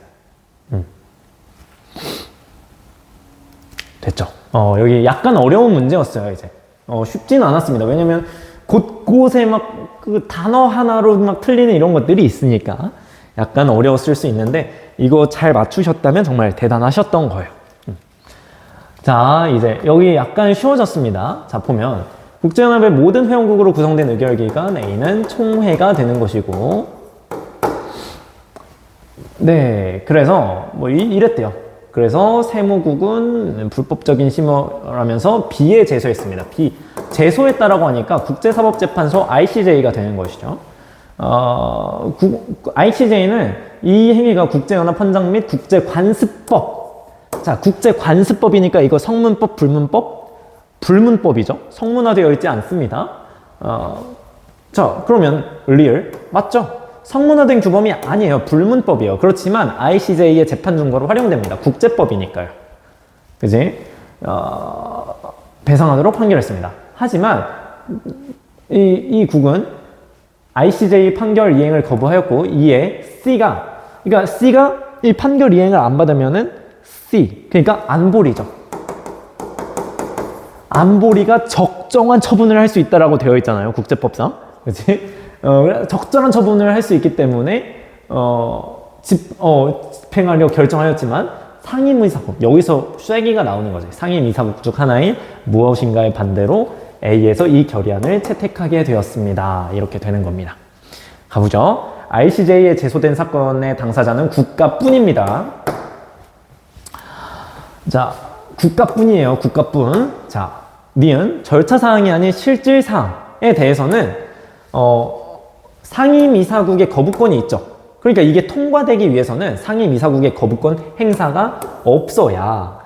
됐죠? 여기 약간 어려운 문제였어요. 이제 쉽지는 않았습니다. 왜냐면 곳곳에 그 단어 하나로 틀리는 이런 것들이 있으니까 약간 어려웠을 수 있는데 이거 잘 맞추셨다면 정말 대단하셨던 거예요. 자, 이제 여기 약간 쉬워졌습니다. 자, 보면 국제연합의 모든 회원국으로 구성된 의결기관 A는 총회가 되는 것이고, 네, 그래서 이랬대요. 그래서 세무국은 불법적인 심의라면서 B에 제소했습니다. B. 제소했다라고 하니까 국제사법재판소 ICJ가 되는 것이죠. ICJ는 이 행위가 국제연합 헌장 및 국제관습법. 자, 국제관습법이니까 이거 성문법, 불문법? 불문법이죠. 성문화되어 있지 않습니다. 자, 그러면 리얼 맞죠? 성문화된 규범이 아니에요. 불문법이에요. 그렇지만 ICJ의 재판 준거로 활용됩니다. 국제법이니까요. 그지? 배상하도록 판결했습니다. 하지만 이 국은 ICJ 판결 이행을 거부하였고 이에 그러니까 C가 이 판결 이행을 안 받으면은 C, 그러니까 안보리죠. 안보리가 적정한 처분을 할 수 있다라고 되어 있잖아요. 국제법상. 그치? 적절한 처분을 할 수 있기 때문에 집행하려 결정하였지만 상임의사국, 여기서 쐐기가 나오는 거죠. 상임의사국 중 하나인 무엇인가의 반대로 A에서 이 결의안을 채택하게 되었습니다. 이렇게 되는 겁니다. 가보죠. ICJ에 제소된 사건의 당사자는 국가뿐입니다. 자, 국가뿐이에요. 국가뿐. 자, 니은 절차사항이 아닌 실질사항에 대해서는 상임이사국의 거부권이 있죠. 그러니까 이게 통과되기 위해서는 상위 미사국의 거부권 행사가 없어야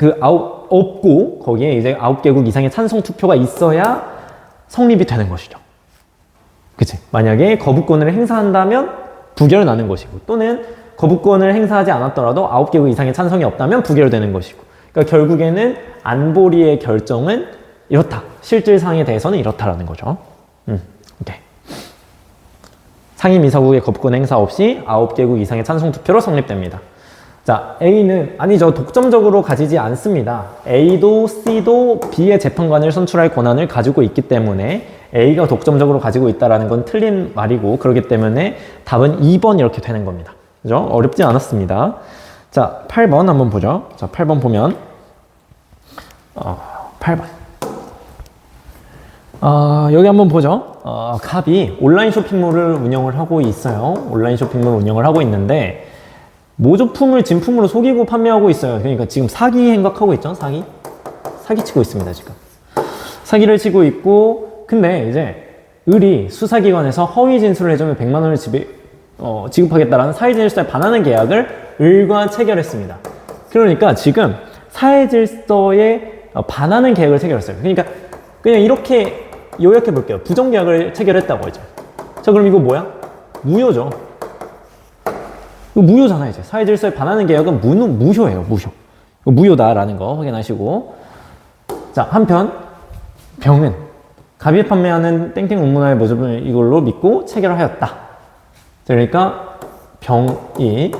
없고 거기에 이제 9개국 이상의 찬성 투표가 있어야 성립이 되는 것이죠. 그치? 만약에 거부권을 행사한다면 부결나는 것이고 또는 거부권을 행사하지 않았더라도 9개국 이상의 찬성이 없다면 부결되는 것이고 그러니까 결국에는 안보리의 결정은 이렇다. 실질상에 대해서는 이렇다라는 거죠. 오케이. 상위 미사국의 거부권 행사 없이 9개국 이상의 찬성 투표로 성립됩니다. 자, A는 아니죠. 독점적으로 가지지 않습니다. A도 C도 B의 재판관을 선출할 권한을 가지고 있기 때문에 A가 독점적으로 가지고 있다는 건 틀린 말이고 그렇기 때문에 답은 2번 이렇게 되는 겁니다. 그죠? 어렵지 않았습니다. 자, 8번 한번 보죠. 자, 8번 보면 8번 여기 한번 보죠. 갑이 온라인 쇼핑몰을 운영을 하고 있어요. 온라인 쇼핑몰 운영을 하고 있는데 모조품을 진품으로 속이고 판매하고 있어요. 그러니까 지금 사기 행각하고 있죠. 사기 치고 있습니다. 지금 사기를 치고 있고 근데 이제 을이 수사기관에서 허위 진술을 해주면 100만 원을 지급하겠다라는 사회질서에 반하는 계약을 을과 체결했습니다. 그러니까 지금 사회질서에 반하는 계약을 체결했어요. 그러니까 그냥 이렇게 요약해 볼게요. 부정계약을 체결했다고 이제. 자, 그럼 이거 뭐야? 무효죠. 이거 무효잖아 이제. 사회질서에 반하는 계약은 무효예요. 무효. 무효다라는 거 확인하시고. 자, 한편 병은 갑이 판매하는 땡땡 운문화의 모습을 이걸로 믿고 체결하였다. 그러니까 병이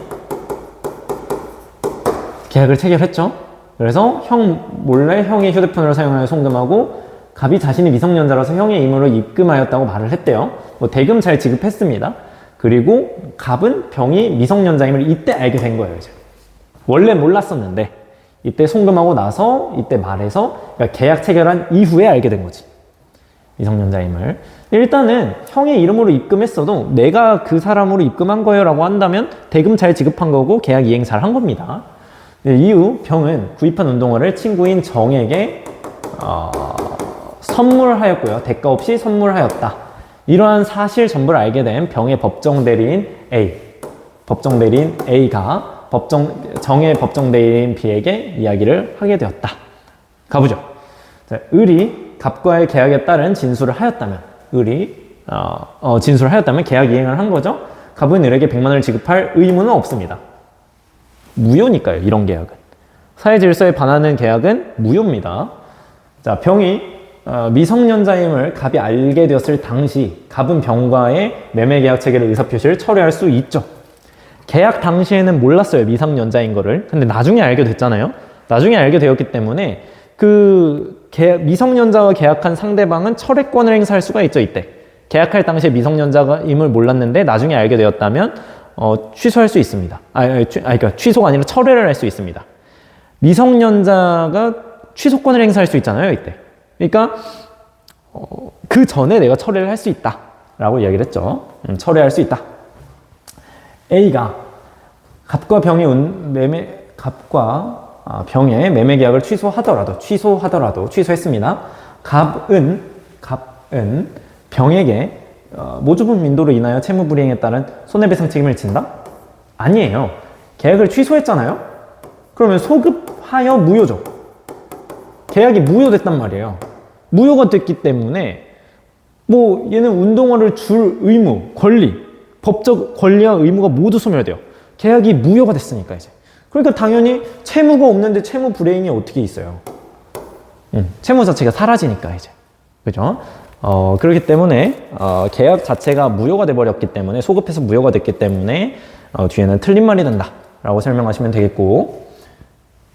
계약을 체결했죠. 그래서 형 몰래 형의 휴대폰을 사용하여 송금하고 갑이 자신이 미성년자라서 형의 임으로 입금하였다고 말을 했대요. 뭐 대금 잘 지급했습니다. 그리고 갑은 병이 미성년자임을 이때 알게 된 거예요. 이제. 원래 몰랐었는데 이때 송금하고 나서 이때 말해서 그러니까 계약 체결한 이후에 알게 된 거지. 미성년자임을. 일단은 형의 이름으로 입금했어도 내가 그 사람으로 입금한 거예요 라고 한다면 대금 잘 지급한 거고 계약 이행 잘 한 겁니다. 이후 병은 구입한 운동화를 친구인 정에게 선물하였고요. 대가 없이 선물하였다. 이러한 사실 전부를 알게 된 병의 법정 대리인 A. 법정 대리인 A가 정의 법정 대리인 B에게 이야기를 하게 되었다. 가보죠. 자, 을이 갑과의 계약에 따른 진술을 하였다면 진술을 하였다면 계약 이행을 한 거죠. 갑은 을에게 100만 원을 지급할 의무는 없습니다. 무효니까요. 이런 계약은. 사회질서에 반하는 계약은 무효입니다. 자, 병이 미성년자임을 갑이 알게 되었을 당시 갑은 병과의 매매계약 체결의 의사표시를 철회할 수 있죠. 계약 당시에는 몰랐어요. 미성년자인 거를. 근데 나중에 알게 됐잖아요. 나중에 알게 되었기 때문에 미성년자와 계약한 상대방은 철회권을 행사할 수가 있죠. 이때. 계약할 당시에 미성년자임을 몰랐는데 나중에 알게 되었다면 취소할 수 있습니다. 그러니까 취소가 아니라 철회를 할 수 있습니다. 미성년자가 취소권을 행사할 수 있잖아요. 이때. 그러니까 그 전에 내가 철회를 할 수 있다 라고 이야기를 했죠. 철회할 수 있다. A가 갑과 병의 매매 계약을 취소했습니다. 갑은 병에게 모조품 인도로 인하여 채무 불이행에 따른 손해배상 책임을 진다? 아니에요. 계약을 취소했잖아요. 그러면 소급하여 무효죠. 계약이 무효됐단 말이에요. 무효가 됐기 때문에 얘는 운동화를 줄 의무, 권리, 법적 권리와 의무가 모두 소멸돼요. 계약이 무효가 됐으니까 이제. 그러니까 당연히 채무가 없는데 채무 불이행이 어떻게 있어요? 채무 자체가 사라지니까 이제. 그죠? 그렇기 때문에 계약 자체가 무효가 돼버렸기 때문에 소급해서 무효가 됐기 때문에 뒤에는 틀린 말이 된다 라고 설명하시면 되겠고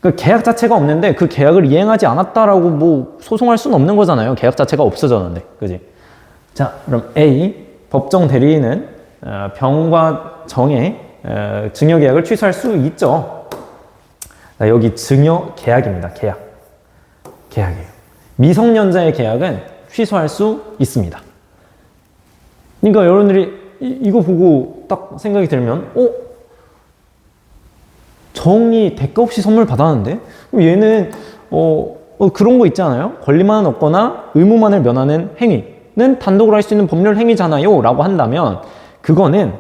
그 계약 자체가 없는데 그 계약을 이행하지 않았다라고 소송할 수는 없는 거잖아요. 계약 자체가 없어졌는데. 그지? 자, 그럼 A 법정 대리인은 병과 정의 증여 계약을 취소할 수 있죠. 자, 여기 증여 계약입니다. 계약이에요. 미성년자의 계약은 취소할 수 있습니다. 그러니까 여러분들이 이거 보고 딱 생각이 들면 정이 대가 없이 선물 받았는데 얘는 그런 거 있잖아요. 권리만은 없거나 의무만을 면하는 행위는 단독으로 할 수 있는 법률 행위잖아요 라고 한다면 그거는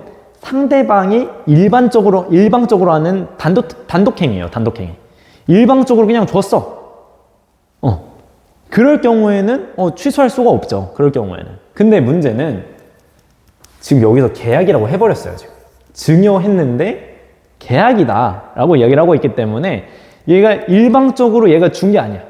상대방이 일방적으로 하는 단독행위예요, 단독행위. 일방적으로 그냥 줬어. 그럴 경우에는 취소할 수가 없죠. 그럴 경우에는. 근데 문제는 지금 여기서 계약이라고 해버렸어요. 지금 증여했는데 계약이다라고 이야기를 하고 있기 때문에 얘가 일방적으로 얘가 준 게 아니야.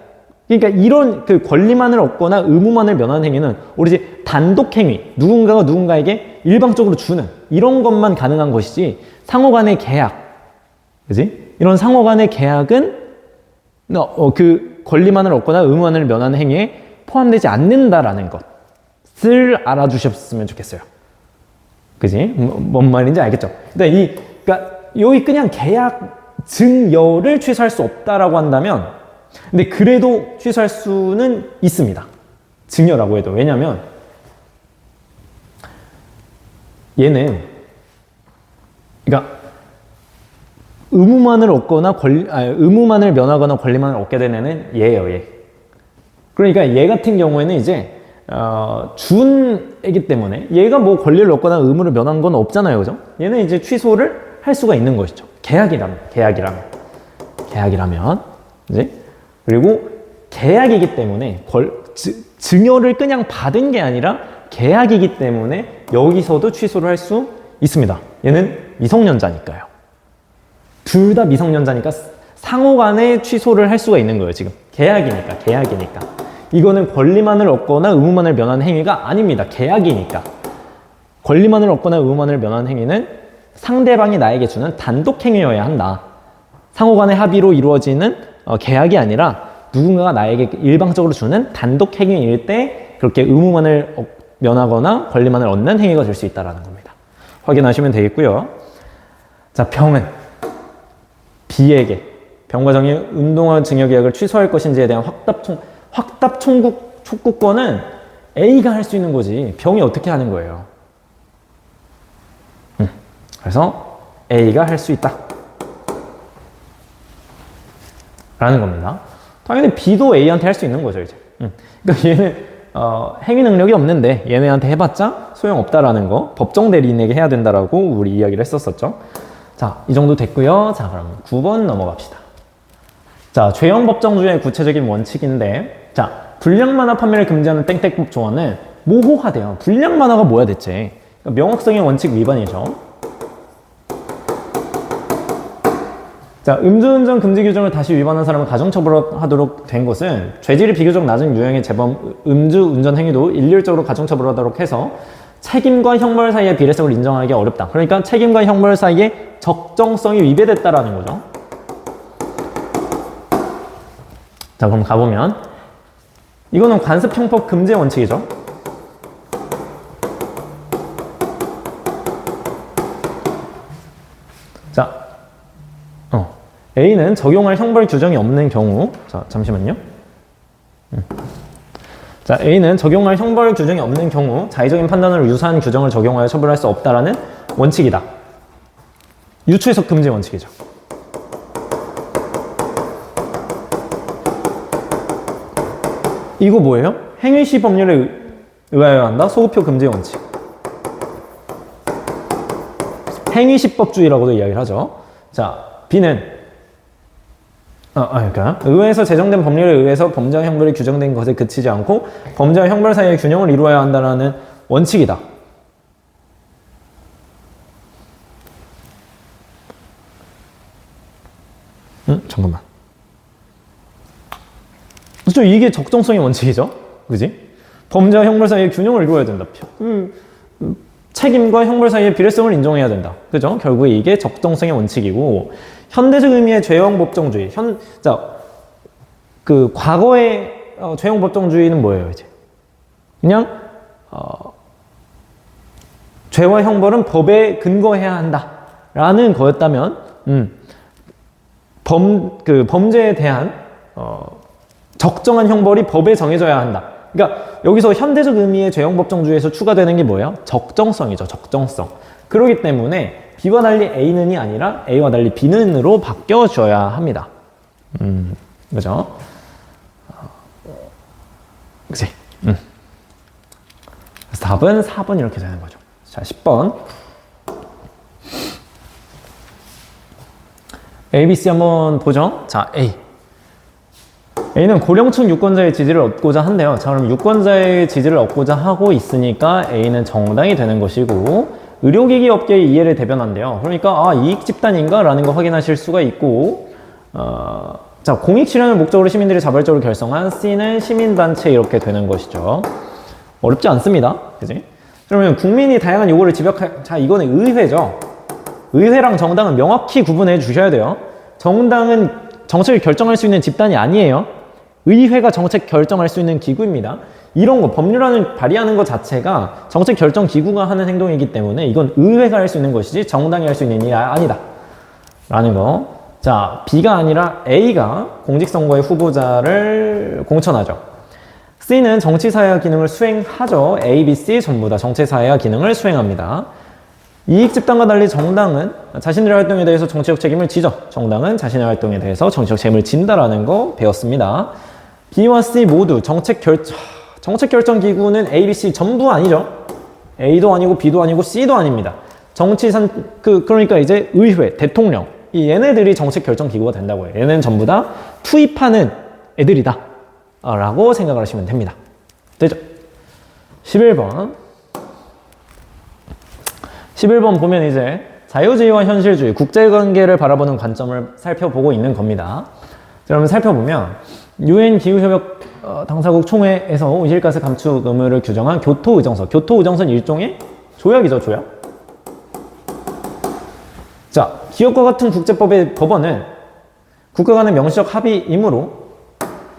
그러니까 이런 그 권리만을 얻거나 의무만을 면하는 행위는 오로지 단독행위, 누군가가 누군가에게 일방적으로 주는 이런 것만 가능한 것이지 상호간의 계약, 그지? 이런 상호간의 계약은 그 권리만을 얻거나 의무만을 면하는 행위에 포함되지 않는다라는 것을 알아주셨으면 좋겠어요. 그지? 뭔 말인지 알겠죠? 그러니까 여기 그냥 계약 증여를 취소할 수 없다라고 한다면, 근데 그래도 취소할 수는 있습니다. 증여라고 해도. 왜냐면 얘는 그러니까 의무만을 얻거나 의무만을 면하거나 권리만을 얻게 되는 애는 얘예요, 얘. 그러니까 얘 같은 경우에는 이제 준 애기 때문에 얘가 뭐 권리를 얻거나 의무를 면한 건 없잖아요, 그죠? 얘는 이제 취소를 할 수가 있는 것이죠. 계약이라면. 이제 그리고 계약이기 때문에 증여를 그냥 받은 게 아니라 계약이기 때문에 여기서도 취소를 할 수 있습니다. 얘는 미성년자니까요. 둘 다 미성년자니까 상호간에 취소를 할 수가 있는 거예요, 지금. 계약이니까. 이거는 권리만을 얻거나 의무만을 면하는 행위가 아닙니다. 계약이니까. 권리만을 얻거나 의무만을 면하는 행위는 상대방이 나에게 주는 단독 행위여야 한다. 상호간의 합의로 이루어지는 계약이 아니라 누군가가 나에게 일방적으로 주는 단독 행위일 때 그렇게 의무만을 면하거나 권리만을 얻는 행위가 될 수 있다는 겁니다. 확인하시면 되겠고요. 자, 병은 B에게 병과 정의 운동화 증여 계약을 취소할 것인지에 대한 확답 촉구권은 A가 할 수 있는 거지 병이 어떻게 하는 거예요. 그래서 A가 할 수 있다 라는 겁니다. 당연히 B도 A한테 할 수 있는 거죠, 이제. 그러니까 얘는 행위 능력이 없는데 얘네한테 해봤자 소용없다라는 거, 법정 대리인에게 해야 된다라고 우리 이야기를 했었었죠. 자, 이 정도 됐고요. 자, 그럼 9번 넘어갑시다. 자, 죄형 법정주의의 구체적인 원칙인데, 자, 불량만화 판매를 금지하는 땡땡법 조항은 모호하대요. 불량만화가 뭐야 대체? 그러니까 명확성의 원칙 위반이죠. 자, 음주운전 금지 규정을 다시 위반한 사람을 가중처벌하도록 된 것은 죄질이 비교적 낮은 유형의 재범 음주운전 행위도 일률적으로 가중처벌하도록 해서 책임과 형벌 사이의 비례성을 인정하기 어렵다. 그러니까 책임과 형벌 사이의 적정성이 위배됐다라는 거죠. 자, 그럼 가보면 이거는 관습형법 금지의 원칙이죠. 자, A는 적용할 형벌 규정이 없는 경우, 자, 잠시만요. 자, A는 적용할 형벌 규정이 없는 경우 자의적인 판단으로 유사한 규정을 적용하여 처벌할 수 없다라는 원칙이다. 유추해석 금지 원칙이죠. 이거 뭐예요? 행위시 법률에 의하여야 한다. 소급표 금지 원칙. 행위시법주의라고도 이야기를 하죠. 자, B는 그러니까 의회에서 제정된 법률에 의해서 범죄와 형벌이 규정된 것에 그치지 않고 범죄와 형벌 사이의 균형을 이루어야 한다는 원칙이다. 잠깐만. 그렇죠? 이게 적정성의 원칙이죠. 그지? 범죄와 형벌 사이의 균형을 이루어야 된다. 책임과 형벌 사이의 비례성을 인정해야 된다. 그죠? 결국에 이게 적정성의 원칙이고, 현대적 의미의 죄형 법정주의. 과거의 죄형 법정주의는 뭐예요, 이제? 그냥, 죄와 형벌은 법에 근거해야 한다. 라는 거였다면, 범죄에 대한, 적정한 형벌이 법에 정해져야 한다. 그러니까 여기서 현대적 의미의 죄형 법정주의에서 추가되는 게 뭐예요? 적정성이죠, 적정성. 그렇기 때문에 B와 달리 A는이 아니라 A와 달리 B는으로 바뀌어줘야 합니다. 그죠? 그치? 그래서 답은 4번 이렇게 되는 거죠. 자, 10번. A, B, C 한번 보죠. 자, A는 고령층 유권자의 지지를 얻고자 한대요. 자, 그럼 유권자의 지지를 얻고자 하고 있으니까 A는 정당이 되는 것이고, 의료기기 업계의 이해를 대변한대요. 그러니까 이익 집단인가? 라는 거 확인하실 수가 있고, 자, 공익 실현을 목적으로 시민들이 자발적으로 결성한 C는 시민단체 이렇게 되는 것이죠. 어렵지 않습니다. 그지? 그러면 국민이 다양한 요구를 자, 이거는 의회죠. 의회랑 정당은 명확히 구분해 주셔야 돼요. 정당은 정책을 결정할 수 있는 집단이 아니에요. 의회가 정책 결정할 수 있는 기구입니다. 이런 거, 법률안을 발의하는 것 자체가 정책 결정 기구가 하는 행동이기 때문에 이건 의회가 할 수 있는 것이지 정당이 할 수 있는 일이 아니다. 라는 거. 자, B가 아니라 A가 공직선거의 후보자를 공천하죠. C는 정치사회화 기능을 수행하죠. A, B, C 전부 다 정치사회화 기능을 수행합니다. 이익집단과 달리 정당은 자신들의 활동에 대해서 정치적 책임을 지죠. 정당은 자신의 활동에 대해서 정치적 책임을 진다라는 거 배웠습니다. B와 C 모두 정책 결정 기구는 A, B, C 전부 아니죠. A도 아니고 B도 아니고 C도 아닙니다. 그러니까 이제 의회, 대통령, 얘네들이 정책 결정 기구가 된다고 해요. 얘네는 전부 다 투입하는 애들이다 라고 생각을 하시면 됩니다. 되죠? 11번 보면 이제 자유주의와 현실주의, 국제관계를 바라보는 관점을 살펴보고 있는 겁니다. 그러면 살펴보면 UN 기후협약 당사국 총회에서 온실가스 감축 의무를 규정한 교토의정서. 교토의정서는 일종의 조약이죠, 조약. 자, 기업과 같은 국제법의 법원은 국가 간의 명시적 합의이므로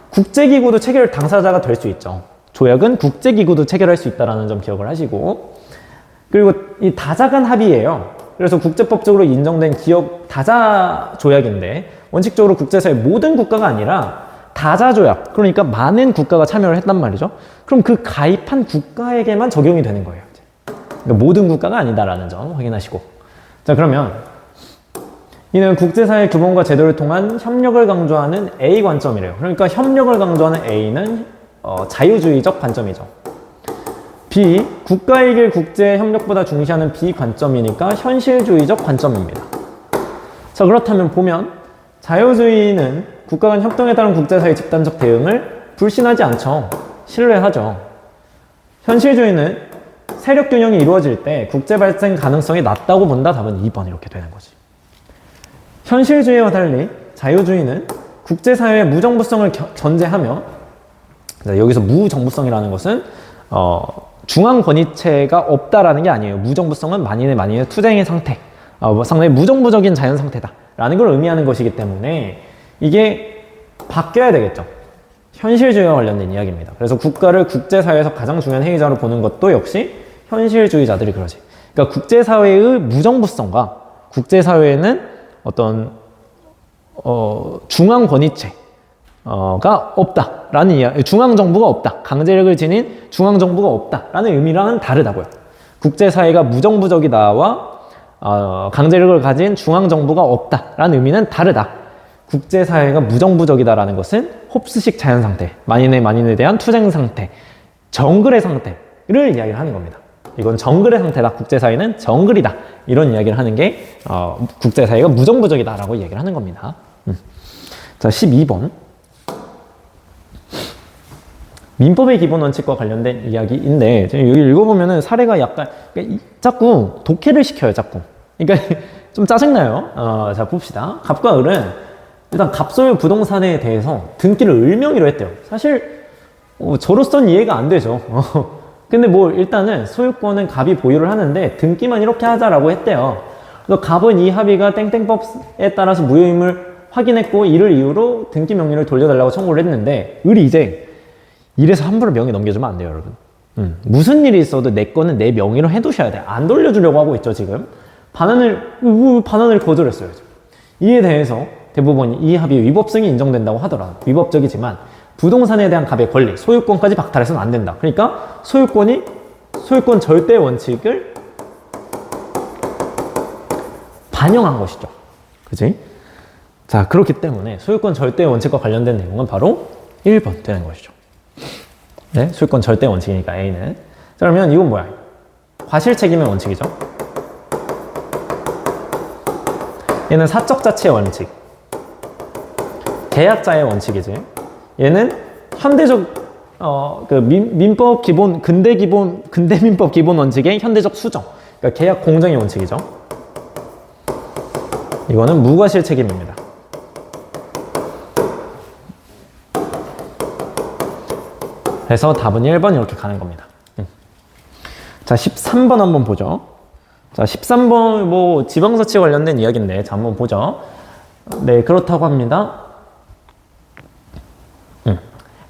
국제기구도 체결 당사자가 될 수 있죠. 조약은 국제기구도 체결할 수 있다는 점 기억을 하시고, 그리고 이 다자간 합의예요. 그래서 국제법적으로 인정된 기업 다자 조약인데 원칙적으로 국제사회 모든 국가가 아니라 다자 조약, 그러니까 많은 국가가 참여를 했단 말이죠. 그럼 그 가입한 국가에게만 적용이 되는 거예요. 그러니까 모든 국가가 아니다라는 점 확인하시고, 자, 그러면 이는 국제사회 규범과 제도를 통한 협력을 강조하는 A 관점이래요. 그러니까 협력을 강조하는 A는 자유주의적 관점이죠. B, 국가의 길 국제 협력보다 중시하는 B 관점이니까 현실주의적 관점입니다. 자, 그렇다면 보면 자유주의는 국가 간 협동에 따른 국제사회 집단적 대응을 불신하지 않죠. 신뢰하죠. 현실주의는 세력 균형이 이루어질 때 국제 발생 가능성이 낮다고 본다. 답은 2번 이렇게 되는 거지. 현실주의와 달리 자유주의는 국제사회의 무정부성을 전제하며, 여기서 무정부성이라는 것은 중앙권위체가 없다라는 게 아니에요. 무정부성은 만인의 투쟁의 상태, 상당히 무정부적인 자연 상태다라는 걸 의미하는 것이기 때문에 이게 바뀌어야 되겠죠. 현실주의와 관련된 이야기입니다. 그래서 국가를 국제사회에서 가장 중요한 행위자로 보는 것도 역시 현실주의자들이 그러지. 그러니까 국제사회의 무정부성과 국제사회에는 어떤 중앙권위체가 없다라는 이야기, 중앙정부가 없다, 강제력을 지닌 중앙정부가 없다라는 의미랑은 다르다고요. 국제사회가 무정부적이다와 강제력을 가진 중앙정부가 없다라는 의미는 다르다. 국제사회가 무정부적이다라는 것은 홉스식 자연상태, 만인에 대한 투쟁 상태, 정글의 상태를 이야기를 하는 겁니다. 이건 정글의 상태다, 국제사회는 정글이다, 이런 이야기를 하는 게 국제사회가 무정부적이다라고 이야기를 하는 겁니다. 자, 12번 민법의 기본 원칙과 관련된 이야기인데, 여기 읽어보면은 사례가 약간 자꾸 독해를 시켜요, 자꾸. 그러니까 좀 짜증나요. 자, 봅시다. 갑과 을은 일단 갑소유 부동산에 대해서 등기를 을명의로 했대요. 사실 저로서는 이해가 안 되죠. 근데 뭐 일단은 소유권은 갑이 보유를 하는데 등기만 이렇게 하자라고 했대요. 그래서 갑은 이 합의가 땡땡법에 따라서 무효임을 확인했고, 이를 이유로 등기 명의를 돌려달라고 청구를 했는데, 을이 이제 이래서 함부로 명의 넘겨주면 안 돼요, 여러분. 무슨 일이 있어도 내 거는 내 명의로 해두셔야 돼. 안 돌려주려고 하고 있죠, 지금. 반환을 거절했어요. 이에 대해서 대법원이 이 합의 위법성이 인정된다고 하더라. 위법적이지만 부동산에 대한 갑의 권리, 소유권까지 박탈해서는 안 된다. 그러니까 소유권 절대 원칙을 반영한 것이죠. 그치? 자, 그렇기 때문에 소유권 절대 원칙과 관련된 내용은 바로 1번 되는 것이죠. 네, 소유권 절대 원칙이니까 A는. 자, 그러면 이건 뭐야? 과실 책임의 원칙이죠. 얘는 사적 자치의 원칙. 계약자의 원칙이지. 얘는 현대적 민법 기본 근대 민법 기본 원칙의 현대적 수정. 그러니까 계약 공정의 원칙이죠. 이거는 무과실 책임입니다. 그래서 답은 1번 이렇게 가는 겁니다. 자, 13번 한번 보죠. 자, 13번 뭐 지방자치 관련된 이야기인데, 자, 한번 보죠. 네, 그렇다고 합니다.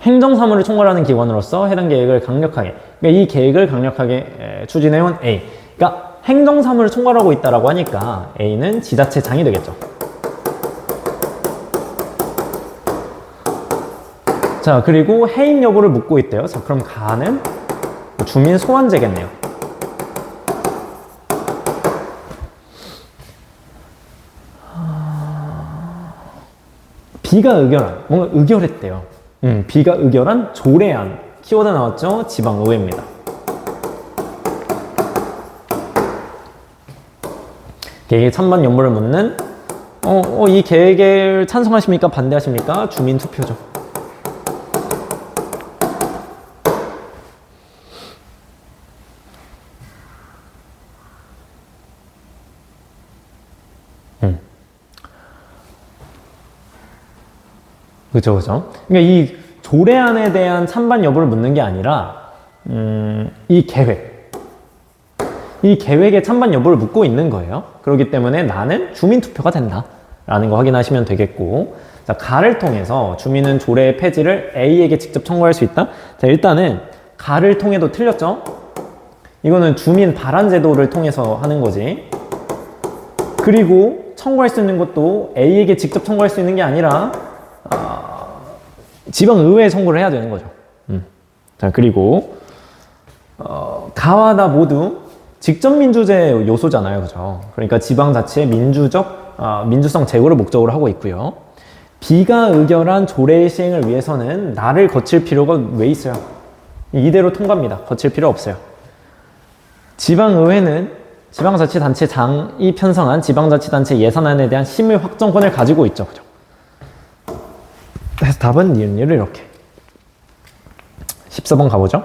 행정사무를 총괄하는 기관으로서 해당 계획을 강력하게, 그러니까 이 계획을 강력하게 추진해온 A. 그러니까 행정사무를 총괄하고 있다라고 하니까 A는 지자체장이 되겠죠. 자, 그리고 해임 여부를 묻고 있대요. 자, 그럼 가는 주민 소환제겠네요. B가 의결한, 뭔가 의결했대요. B가 의결한 조례안. 키워드 나왔죠? 지방의회입니다. 계획에 찬반 여부를 묻는, 이 계획을 찬성하십니까? 반대하십니까? 주민 투표죠. 그죠. 그러니까 이 조례안에 대한 찬반 여부를 묻는 게 아니라, 이 계획의 찬반 여부를 묻고 있는 거예요. 그렇기 때문에 나는 주민 투표가 된다. 라는 거 확인하시면 되겠고. 자, 가를 통해서 주민은 조례의 폐지를 A에게 직접 청구할 수 있다. 자, 일단은 가를 통해도 틀렸죠? 이거는 주민 발안 제도를 통해서 하는 거지. 그리고 청구할 수 있는 것도 A에게 직접 청구할 수 있는 게 아니라, 지방의회에 청구를 해야 되는 거죠. 자, 그리고 가와 다 모두 직접민주제 요소잖아요. 그죠? 그러니까 지방자치의 민주성 제고를 목적으로 하고 있고요. B가 의결한 조례의 시행을 위해서는 나를 거칠 필요가 왜 있어요? 이대로 통과입니다. 거칠 필요 없어요. 지방의회는 지방자치단체장이 편성한 지방자치단체 예산안에 대한 심의 확정권을 가지고 있죠. 그죠? 그래서 답은 니은니을 이렇게. 14번 가보죠.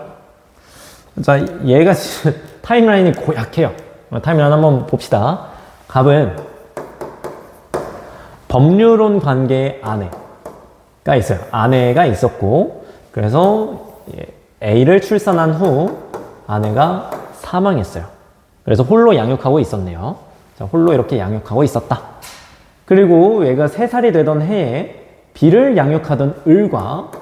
자, 얘가 타임라인이 약해요. 타임라인 한번 봅시다. 갑은 법률론 관계의 아내가 있어요. 아내가 있었고, 그래서 A를 출산한 후 아내가 사망했어요. 그래서 홀로 양육하고 있었네요. 자, 홀로 이렇게 양육하고 있었다. 그리고 얘가 3살이 되던 해에 B를 양육하던 을과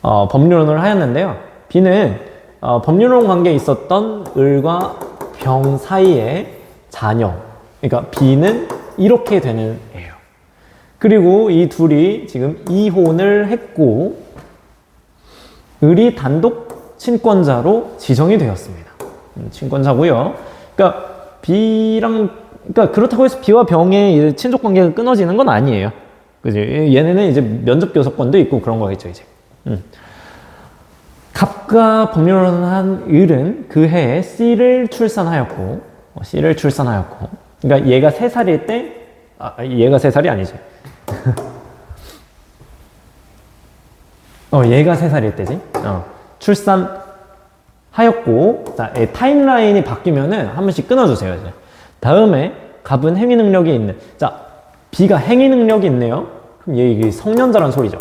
법률론을 하였는데요. B는 법률론 관계에 있었던 을과 병 사이의 자녀, 그러니까 B는 이렇게 되는 애예요. 그리고 이 둘이 지금 이혼을 했고 을이 단독 친권자로 지정이 되었습니다. 친권자고요. 그러니까 그렇다고 해서 B와 병의 친족 관계가 끊어지는 건 아니에요. 그지? 얘네는 이제 면접 교섭권도 있고 그런 거겠죠, 이제. 갑과 법률론을 한 을은 그 해에 C를 출산하였고, 그러니까 얘가 3살일 때, 얘가 3살이 아니지. 얘가 3살일 때지. 출산하였고, 자, 타임라인이 바뀌면은 한 번씩 끊어주세요, 이제. 다음에 갑은 행위 능력이 있는, 자, B가 행위 능력이 있네요. 그럼 얘 성년자란 소리죠.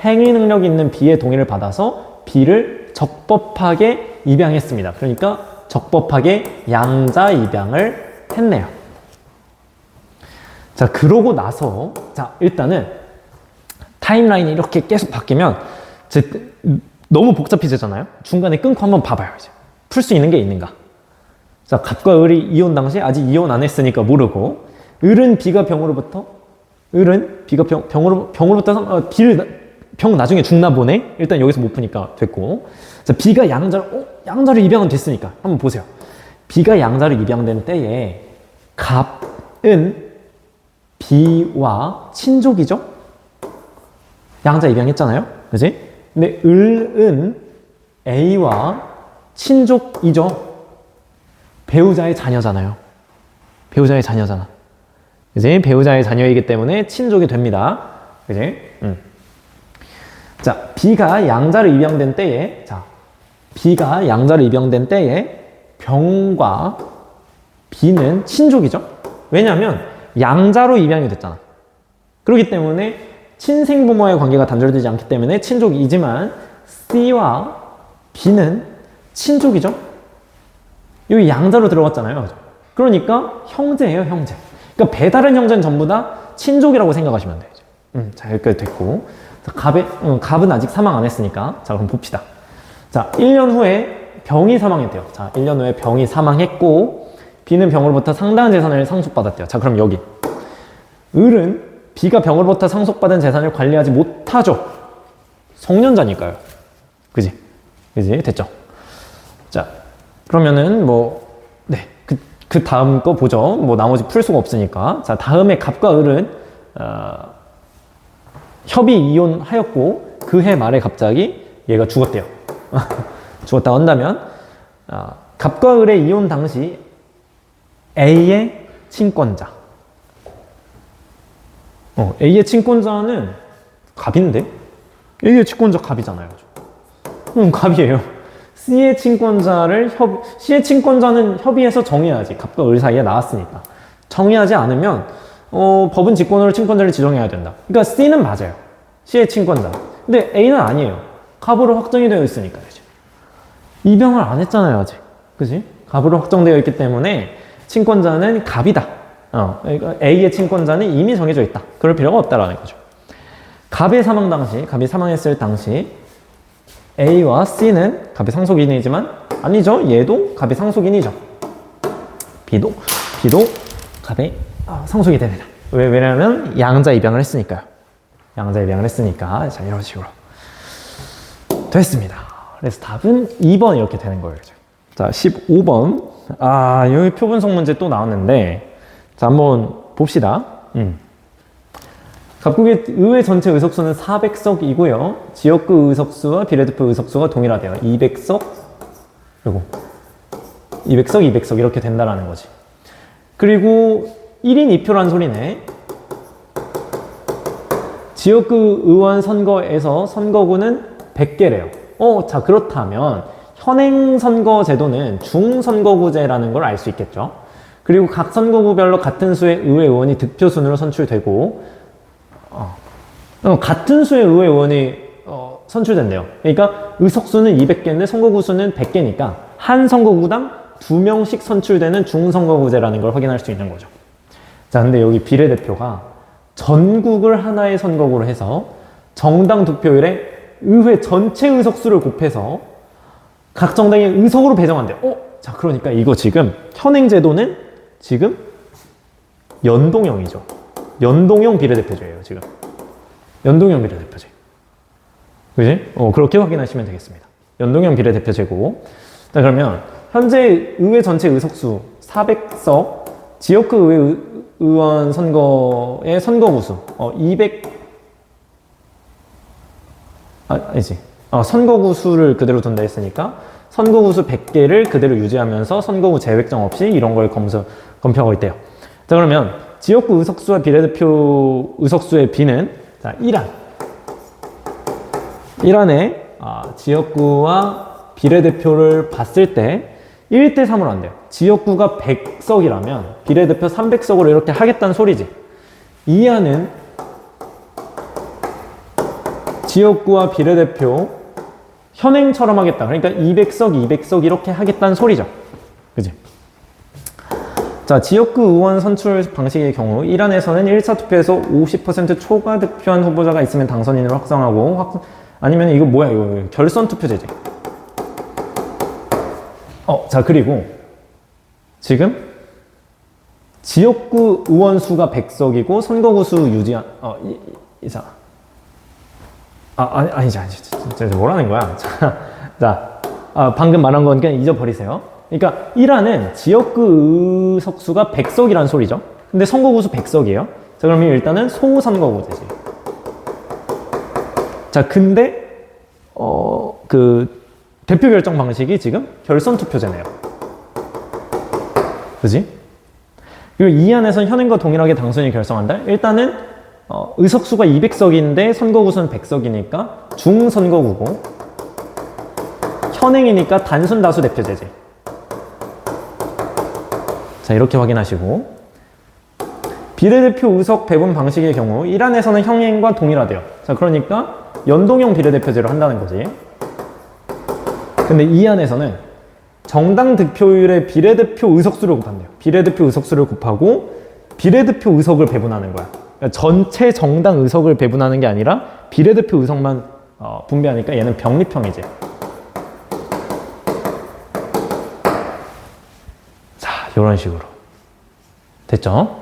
행위 능력이 있는 B의 동의를 받아서 B를 적법하게 입양했습니다. 그러니까 적법하게 양자 입양을 했네요. 자, 그러고 나서, 자, 일단은 타임라인이 이렇게 계속 바뀌면 너무 복잡해지잖아요. 중간에 끊고 한번 봐봐요, 이제. 풀 수 있는 게 있는가. 자, 갑과 을이 이혼 당시 아직 이혼 안 했으니까 모르고, 을은 B가 병으로부터 병 나중에 죽나 보네? 일단 여기서 못 푸니까 됐고. 자, B가 양자로 입양은 됐으니까 한번 보세요. B가 양자로 입양된 때에 갑은 B와 친족이죠? 양자 입양했잖아요? 그지? 근데 을은 A와 친족이죠? 배우자의 자녀잖아요. 배우자의 자녀잖아. 그지? 배우자의 자녀이기 때문에 친족이 됩니다. 그지? 자, B가 양자로 입양된 때에, 자, B가 양자로 입양된 때에 병과 B는 친족이죠? 왜냐하면 양자로 입양이 됐잖아. 그렇기 때문에 친생부모의 관계가 단절되지 않기 때문에 친족이지만 C와 B는 친족이죠? 여기 양자로 들어갔잖아요. 그러니까 형제예요, 형제. 그러니까 배다른 형제는 전부 다 친족이라고 생각하시면 돼요. 자, 여기까지 됐고. 갑은 아직 사망 안 했으니까. 자, 그럼 봅시다. 자, 1년 후에 병이 사망했대요. 자, 1년 후에 병이 사망했고, B는 병으로부터 상당한 재산을 상속받았대요. 자, 그럼 여기. 을은 B가 병으로부터 상속받은 재산을 관리하지 못하죠. 성년자니까요. 그지? 그지? 됐죠? 자, 그러면은 네. 그 다음 거 보죠. 나머지 풀 수가 없으니까. 자, 다음에 갑과 을은, 협의 이혼하였고, 그 해 말에 갑자기 얘가 죽었대요. 죽었다고 한다면, 갑과 을의 이혼 당시 A의 친권자. A의 친권자는 갑인데? A의 친권자 갑이잖아요. 갑이에요. C의 친권자는 협의해서 정해야지. 갑과 을 사이에 나왔으니까. 정의하지 않으면, 법은 직권으로 친권자를 지정해야 된다. 그러니까 C는 맞아요. C의 친권자. 근데 A는 아니에요. 갑으로 확정이 되어 있으니까. 그죠? 입양을 안 했잖아요, 아직. 그지? 갑으로 확정되어 있기 때문에 친권자는 갑이다. A의 친권자는 이미 정해져 있다. 그럴 필요가 없다라는 거죠. 갑이 사망했을 당시 A와 C는 갑의 상속인이지만 아니죠. 얘도 갑의 상속인이죠. B도 갑의 상속이 됩니다. 왜냐하면 양자 입양을 했으니까요. 양자 입양을 했으니까. 자, 이런 식으로 됐습니다. 그래서 답은 2번 이렇게 되는 거예요. 자, 15번. 여기 표분석 문제 또 나왔는데, 자, 한번 봅시다. 갑국의 의회 전체 의석수는 400석이고요. 지역구 의석수와 비례대표 의석수가 동일하대요. 200석, 그리고 200석 이렇게 된다라는 거지. 그리고 1인 2표란 소리네. 지역구 의원 선거에서 선거구는 100개래요. 자, 그렇다면 현행 선거 제도는 중선거구제라는 걸 알 수 있겠죠. 그리고 각 선거구별로 같은 수의 의회 의원이 득표 순으로 선출되고, 같은 수의 의회 의원이 선출된대요. 그러니까 의석수는 200개인데 선거구 수는 100개니까 한 선거구당 2명씩 선출되는 중선거구제라는 걸 확인할 수 있는 거죠. 자, 근데 여기 비례대표가 전국을 하나의 선거구로 해서 정당 득표율에 의회 전체 의석수를 곱해서 각 정당의 의석으로 배정한대요. 자, 그러니까 이거 지금 현행 제도는 지금 연동형이죠. 연동형 비례대표제예요, 지금. 연동형 비례대표제. 그지? 그렇게 확인하시면 되겠습니다. 연동형 비례대표제고. 자, 그러면 현재 의회 전체 의석수 400석, 지역구 의원 선거의 선거구수 선거구수를 그대로 둔다 했으니까 선거구수 100개를 그대로 유지하면서 선거구 재획정 없이 이런 걸 검표하고 있대요. 자, 그러면 지역구 의석수와 비례대표 의석수의 비는, 자, 1안에 지역구와 비례대표를 봤을 때 1대 3으로 안 돼요. 지역구가 100석이라면 비례대표 300석으로 이렇게 하겠다는 소리지. 2안은 지역구와 비례대표 현행처럼 하겠다. 그러니까 200석 이렇게 하겠다는 소리죠. 그지? 자, 지역구 의원 선출 방식의 경우 1안에서는 1차 투표에서 50% 초과 득표한 후보자가 있으면 당선인으로 확정하고, 아니면 이거 뭐야, 이거 결선 투표제지. 자, 그리고 지금 지역구 의원 수가 100석이고 선거구 수 유지한 아니지. 뭐라는 거야? 자, 방금 말한 건 그냥 잊어버리세요. 그러니까 1안은 지역구 의석수가 100석이라는 소리죠. 근데 선거구 수 100석이에요. 자, 그러면 일단은 소선거구제지. 자, 근데 그 대표 결정 방식이 지금 결선 투표제네요. 그지? 그리고 이 안에서는 현행과 동일하게 당선인이 결성한다. 일단은 의석수가 200석인데 선거구수는 100석이니까 중선거구고, 현행이니까 단순 다수 대표제지. 자, 이렇게 확인하시고, 비례대표 의석 배분 방식의 경우 1안에서는 현행과 동일하대요. 자, 그러니까 연동형 비례대표제로 한다는 거지. 근데 2안에서는 정당 득표율의 비례대표 의석수를 곱한대요. 비례대표 의석수를 곱하고 비례대표 의석을 배분하는 거야. 그러니까 전체 정당 의석을 배분하는 게 아니라 비례대표 의석만 분배하니까 얘는 병립형이지. 자, 이런 식으로 됐죠?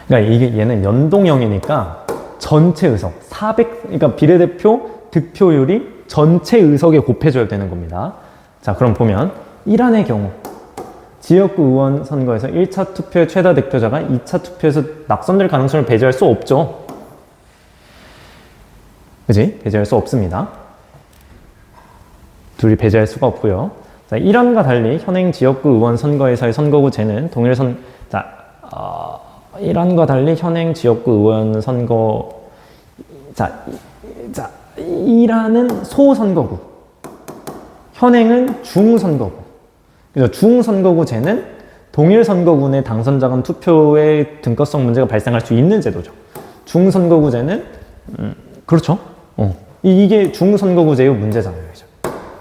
그러니까 이게 얘는 연동형이니까 전체 의석 400, 그러니까 비례대표 득표율이 전체 의석에 곱해줘야 되는 겁니다. 자, 그럼 보면 1안의 경우 지역구 의원 선거에서 1차 투표의 최다 득표자가 2차 투표에서 낙선될 가능성을 배제할 수 없죠. 그지? 배제할 수 없습니다. 둘이 배제할 수가 없고요. 자, 1안과 달리 현행 지역구 의원 선거에서의 선거구제는 동일선, 자, 1안과 달리 현행 지역구 의원 선거, 자, 1안은 소선거구, 현행은 중선거구. 그래서 중선거구제는 동일 선거구 내 당선자 간 투표의 등가성 문제가 발생할 수 있는 제도죠. 중선거구제는 그렇죠. 이게 중선거구제의 문제잖아요.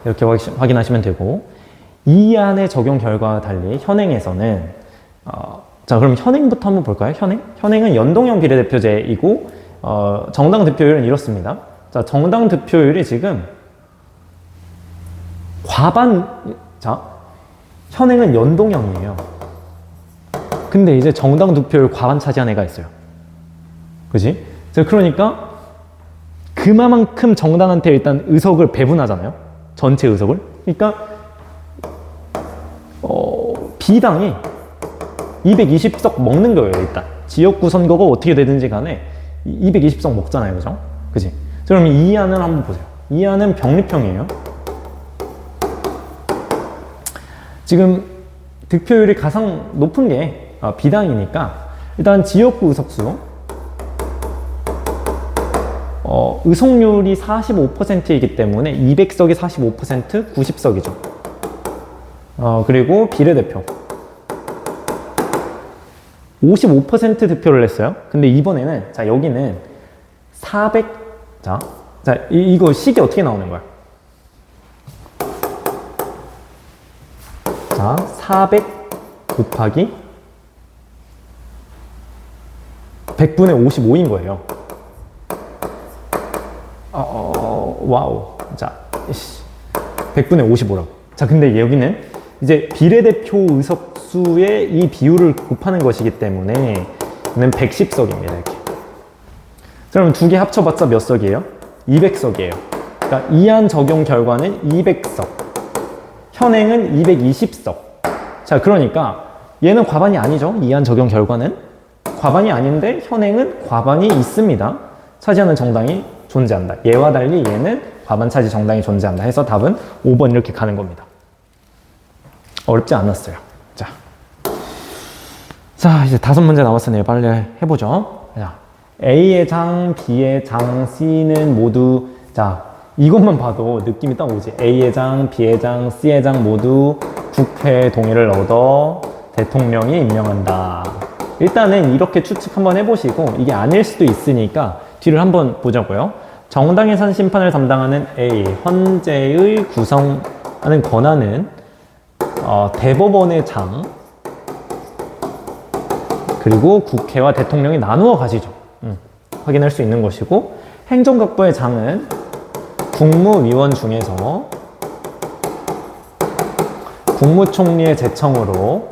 이렇게 확인하시면 되고, 이 안의 적용 결과와 달리 현행에서는 자, 그럼 현행부터 한번 볼까요? 현행은 연동형 비례대표제이고 정당 득표율은 이렇습니다. 자, 정당 득표율이 지금 자, 현행은 연동형이에요. 근데 이제 정당 득표율 과반 차지한 애가 있어요. 그지? 그러니까 그만큼 정당한테 일단 의석을 배분하잖아요. 전체 의석을. 그러니까 비당이 220석 먹는 거예요. 일단 지역구 선거가 어떻게 되든지 간에 220석 먹잖아요. 그죠? 그지? 그럼 이 안을 한번 보세요. 이 안은 병립형이에요. 지금 득표율이 가장 높은 게 비당이니까 일단 지역구 의석수 의석률이 45%이기 때문에 200석이 45%, 90석이죠. 그리고 비례대표 55% 득표를 했어요. 근데 이번에는, 자, 여기는 400, 자, 이거 식이 어떻게 나오는 거야? 자, 400 곱하기 100분의 55인 거예요. 와우. 자, 100분의 55라고. 자, 근데 여기는 이제 비례대표 의석수의 이 비율을 곱하는 것이기 때문에 얘는 110석입니다. 이렇게. 그럼 두 개 합쳐봤자 몇 석이에요? 200석이에요. 그러니까 이안 적용 결과는 200석. 현행은 220석. 자, 그러니까 얘는 과반이 아니죠. 이안 적용 결과는. 과반이 아닌데 현행은 과반이 있습니다. 차지하는 정당이 존재한다. 얘와 달리 얘는 과반 차지 정당이 존재한다 해서 답은 5번 이렇게 가는 겁니다. 어렵지 않았어요. 자, 이제 5문제 남았으니 빨리 해보죠. 자, A의 장, B의 장, C는 모두, 자, 이것만 봐도 느낌이 딱 오지. A의 장, B의 장, C의 장 모두 국회 동의를 얻어 대통령이 임명한다. 일단은 이렇게 추측 한번 해보시고 이게 아닐 수도 있으니까 뒤를 한번 보자고요. 정당의 산 심판을 담당하는 A, 헌재의 구성하는 권한은 대법원의 장 그리고 국회와 대통령이 나누어 가지죠. 확인할 수 있는 것이고, 행정각부의 장은 국무위원 중에서 국무총리의 제청으로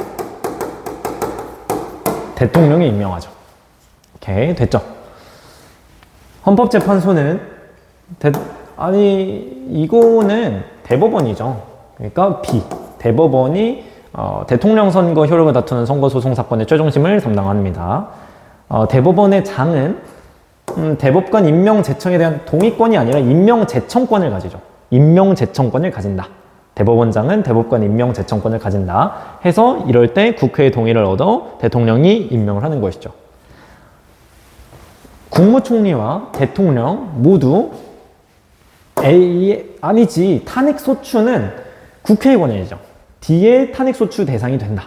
대통령이 임명하죠. 오케이, 됐죠? 헌법재판소는 이거는 대법원이죠. 그러니까 B, 대법원이 대통령 선거 효력을 다투는 선거소송 사건의 최종심을 담당합니다. 대법원의 장은 대법관 임명 제청에 대한 동의권이 아니라 임명 제청권을 가지죠. 임명 제청권을 가진다. 대법원장은 대법관 임명 제청권을 가진다 해서 이럴 때 국회의 동의를 얻어 대통령이 임명을 하는 것이죠. 국무총리와 대통령 모두 아니지, 탄핵소추는 국회의 권한이죠. D의 탄핵소추 대상이 된다.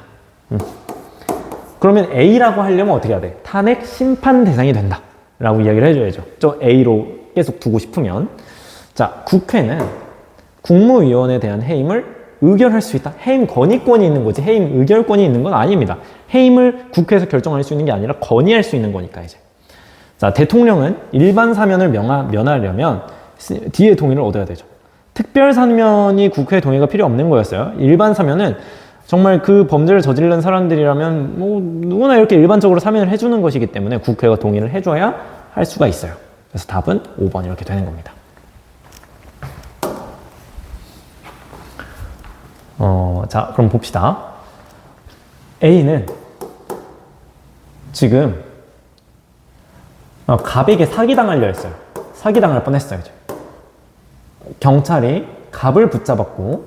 그러면 A라고 하려면 어떻게 해야 돼? 탄핵 심판 대상이 된다 라고 이야기를 해줘야죠. 저 A로 계속 두고 싶으면. 자, 국회는 국무위원에 대한 해임을 의결할 수 있다. 해임 건의권이 있는 거지 해임 의결권이 있는 건 아닙니다. 해임을 국회에서 결정할 수 있는 게 아니라 건의할 수 있는 거니까 이제. 자, 대통령은 일반 사면을 면하려면 D의 동의를 얻어야 되죠. 특별 사면이 국회 동의가 필요 없는 거였어요. 일반 사면은 정말 그 범죄를 저지른 사람들이라면 뭐 누구나 이렇게 일반적으로 사면을 해주는 것이기 때문에 국회가 동의를 해줘야 할 수가 있어요. 그래서 답은 5번 이렇게 되는 겁니다. 자, 그럼 봅시다. A는 지금 갑에게 사기당하려 했어요. 사기당할 뻔했어요. 경찰이 갑을 붙잡았고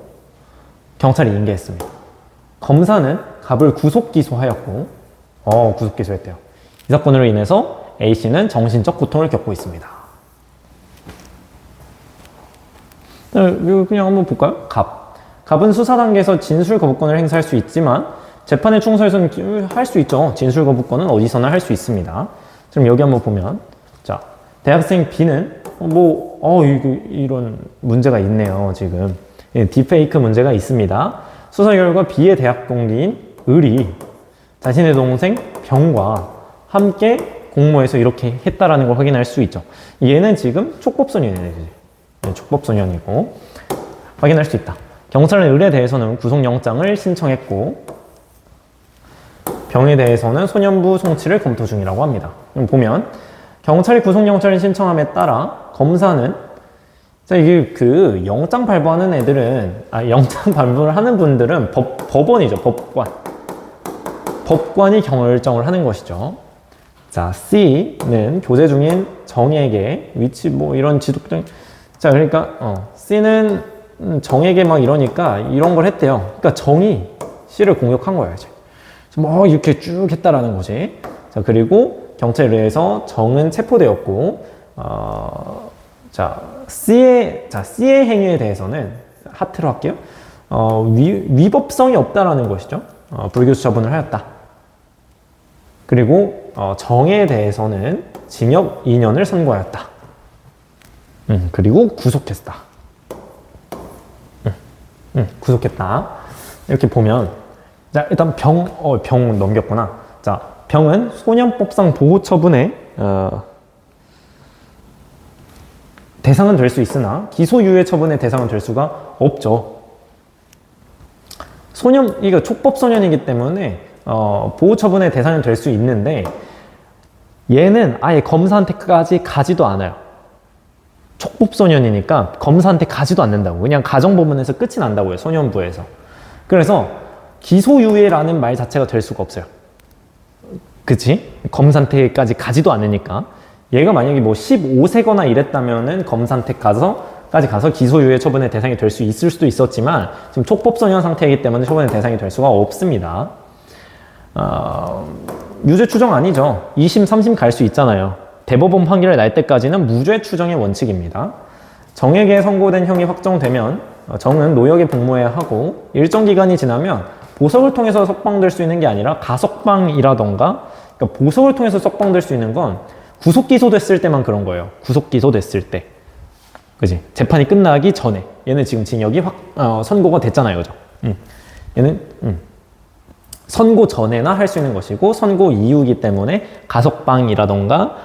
경찰이 인계했습니다. 검사는 갑을 구속 기소하였고 구속 기소했대요. 이 사건으로 인해서 A씨는 정신적 고통을 겪고 있습니다. 그냥 한번 볼까요? 갑은 수사 단계에서 진술 거부권을 행사할 수 있지만 재판에 충성해서는 할 수 있죠. 진술 거부권은 어디서나 할 수 있습니다. 그럼 여기 한번 보면, 자, 대학생 B는 이런 문제가 있네요. 지금 딥페이크 문제가 있습니다. 수사 결과 B의 대학 동기인 을이 자신의 동생 병과 함께 공모해서 이렇게 했다라는 걸 확인할 수 있죠. 얘는 지금 촉법소년이네. 촉법소년이고 확인할 수 있다. 경찰은 을에 대해서는 구속영장을 신청했고 병에 대해서는 소년부 송치를 검토 중이라고 합니다. 보면 경찰이 구속영장을 신청함에 따라 검사는, 자, 이게 그 영장 발부하는 애들은, 영장 발부를 하는 분들은 법원이죠. 법관이 결정을 하는 것이죠. 자, C는 교제 중인 정에게 위치 이런 지독적, 자, 그러니까 C는 정에게 막 이러니까 이런 걸 했대요. 그러니까 정이 C를 공격한 거예요. 이렇게 쭉 했다라는 거지. 자, 그리고 경찰에 의해서 정은 체포되었고, C의 행위에 대해서는 하트로 할게요. 위법성이 없다라는 것이죠. 불기소 처분을 하였다. 그리고 정에 대해서는 징역 2년을 선고하였다. 그리고 구속했다. 구속했다. 이렇게 보면, 자, 일단 병 넘겼구나. 자, 병은 소년법상 보호처분에 대상은 될 수 있으나 기소유예 처분의 대상은 될 수가 없죠. 이거 촉법소년이기 때문에 보호처분의 대상은 될 수 있는데 얘는 아예 검사한테까지 가지도 않아요. 촉법소년이니까 검사한테 가지도 않는다고. 그냥 가정법원에서 끝이 난다고요. 소년부에서. 그래서 기소유예라는 말 자체가 될 수가 없어요. 그치? 검사한테까지 가지도 않으니까. 얘가 만약에 15세거나 이랬다면은 검사한테 까지 가서 기소유예 처분의 대상이 될 수 있을 수도 있었지만 지금 촉법소년 상태이기 때문에 처분의 대상이 될 수가 없습니다. 유죄 추정 아니죠. 2심, 3심 갈 수 있잖아요. 대법원 판결이 날 때까지는 무죄 추정의 원칙입니다. 정에게 선고된 형이 확정되면 정은 노역에 복무해야 하고 일정 기간이 지나면 보석을 통해서 석방될 수 있는 게 아니라 가석방이라던가, 그러니까 보석을 통해서 석방될 수 있는 건 구속 기소됐을 때만 그런 거예요. 구속 기소됐을 때. 그지? 재판이 끝나기 전에. 얘는 지금 징역이 선고가 됐잖아요. 그죠? 얘는 선고 전에나 할 수 있는 것이고 선고 이후이기 때문에 가석방이라던가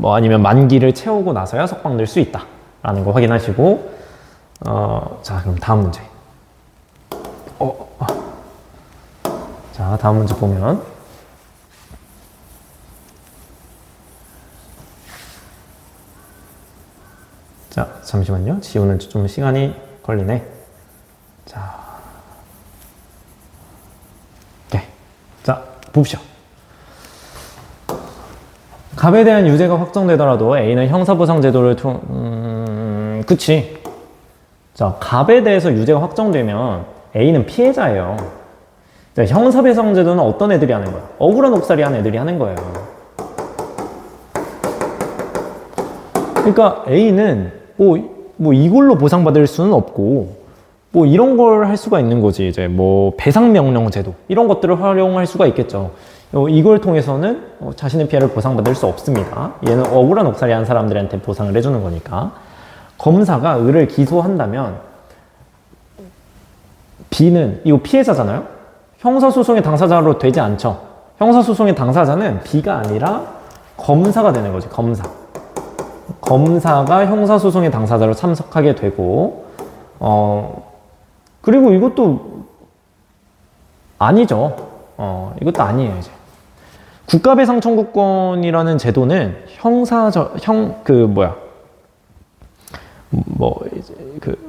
아니면 만기를 채우고 나서야 석방될 수 있다 라는 거 확인하시고, 자, 그럼 다음 문제. 자, 다음 문제 보면, 자, 잠시만요. 지우는 좀 시간이 걸리네. 자, 오케이. 자, 봅시다. 갑에 대한 유죄가 확정되더라도 A는 형사보상 제도를 그치. 자, 갑에 대해서 유죄가 확정되면 A는 피해자예요. 자, 형사배상제도는 어떤 애들이 하는 거야? 억울한 옥살이 한 애들이 하는 거예요. 그러니까 A는 뭐 이걸로 보상받을 수는 없고 뭐 이런 걸 할 수가 있는 거지. 이제 뭐 배상명령제도 이런 것들을 활용할 수가 있겠죠. 이걸 통해서는 자신의 피해를 보상받을 수 없습니다. 얘는 억울한 옥살이 한 사람들한테 보상을 해주는 거니까. 검사가 을을 기소한다면 B는 이거 피해자잖아요. 형사소송의 당사자로 되지 않죠. 형사소송의 당사자는 B가 아니라 검사가 되는 거지. 검사가 형사소송의 당사자로 참석하게 되고 그리고 이것도 아니죠. 이것도 아니에요. 이제 국가배상 청구권이라는 제도는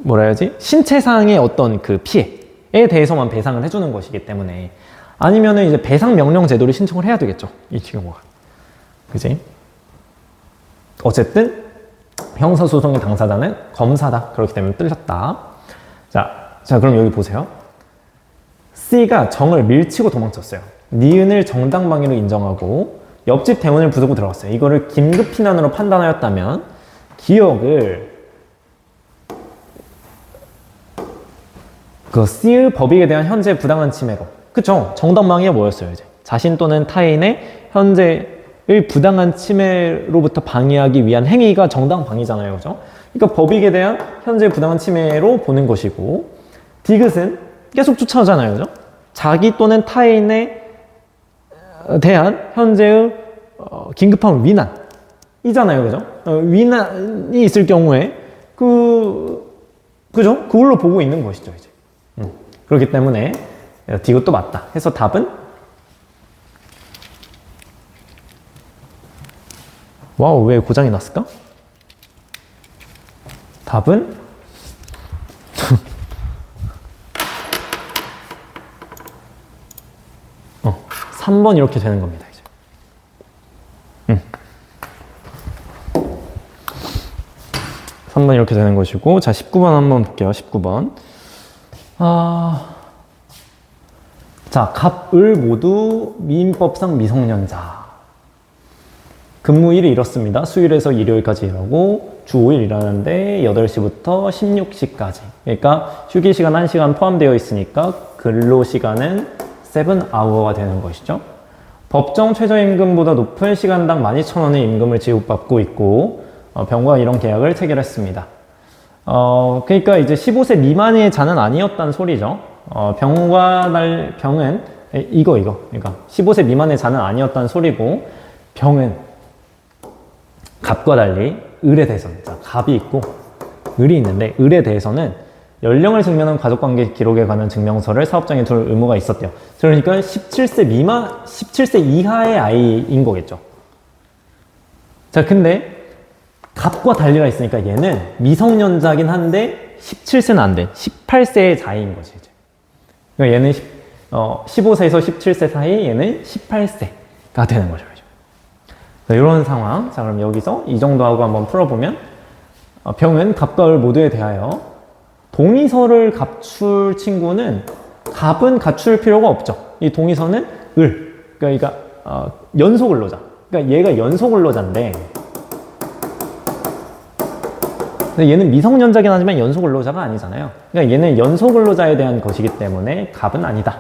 뭐라 해야지? 신체상의 어떤 그 피해에 대해서만 배상을 해주는 것이기 때문에 아니면은 이제 배상 명령 제도를 신청을 해야 되겠죠. 이 경우가. 그지? 어쨌든 형사소송의 당사자는 검사다. 그렇기 때문에 뜰렸다. 자, 그럼 여기 보세요. C가 정을 밀치고 도망쳤어요. 니은을 정당방위로 인정하고 옆집 대문을 부수고 들어갔어요. 이거를 긴급피난으로 판단하였다면 기억을 그 C의 법익에 대한 현재 부당한 침해로, 그쵸? 정당방위가 뭐였어요? 이제 자신 또는 타인의 현재의 부당한 침해로부터 방해하기 위한 행위가 정당방위잖아요, 그죠? 그러니까 법익에 대한 현재 부당한 침해로 보는 것이고, 디귿은 계속 쫓아오잖아요, 그죠? 자기 또는 타인에 대한 현재의 긴급한 위난이잖아요, 그죠? 위난이 있을 경우에 그죠? 그걸로 보고 있는 것이죠, 이제. 그렇기 때문에 디귿도 맞다 해서 답은 와우, 왜 고장이 났을까? 답은 3번 이렇게 되는 겁니다, 이제. 3번 이렇게 되는 것이고, 자, 19번 한번 볼게요. 19번. 자, 갑, 을 모두 미인법상 미성년자. 근무일이 이렇습니다. 수요일에서 일요일까지 일하고 주 5일 일하는데 8시부터 16시까지. 그러니까 휴게 시간 1시간 포함되어 있으니까 근로시간은 7hour가 되는 것이죠. 법정 최저임금보다 높은 시간당 12,000원의 임금을 지급받고 있고 병과 이런 계약을 체결했습니다. 그러니까 이제 15세 미만의 자는 아니었다는 소리죠. 병은 그러니까 15세 미만의 자는 아니었다는 소리고, 병은 갑과 달리 을에 대해서는, 자, 갑이 있고 을이 있는데 을에 대해서는 연령을 증명한 가족관계 기록에 관한 증명서를 사업장에 둘 의무가 있었대요. 그러니까 17세 이하의 아이인 거겠죠. 자, 근데 갑과 달리가 있으니까 얘는 미성년자긴 한데 17세는 안 돼. 18세의 자인 거지, 이제. 그러니까 얘는 15세에서 17세 사이, 얘는 18세가 되는 거죠. 자, 이런 상황. 자, 그럼 여기서 이 정도 하고 한번 풀어보면, 병은 갑과 을 모두에 대하여 동의서를 갖출 친구는 갑은 갖출 필요가 없죠. 이 동의서는 을. 그러니까 연소근로자. 그러니까 얘가 연소근로자인데, 얘는 미성년자긴 하지만 연소근로자가 아니잖아요. 그러니까 얘는 연소근로자에 대한 것이기 때문에 갑은 아니다.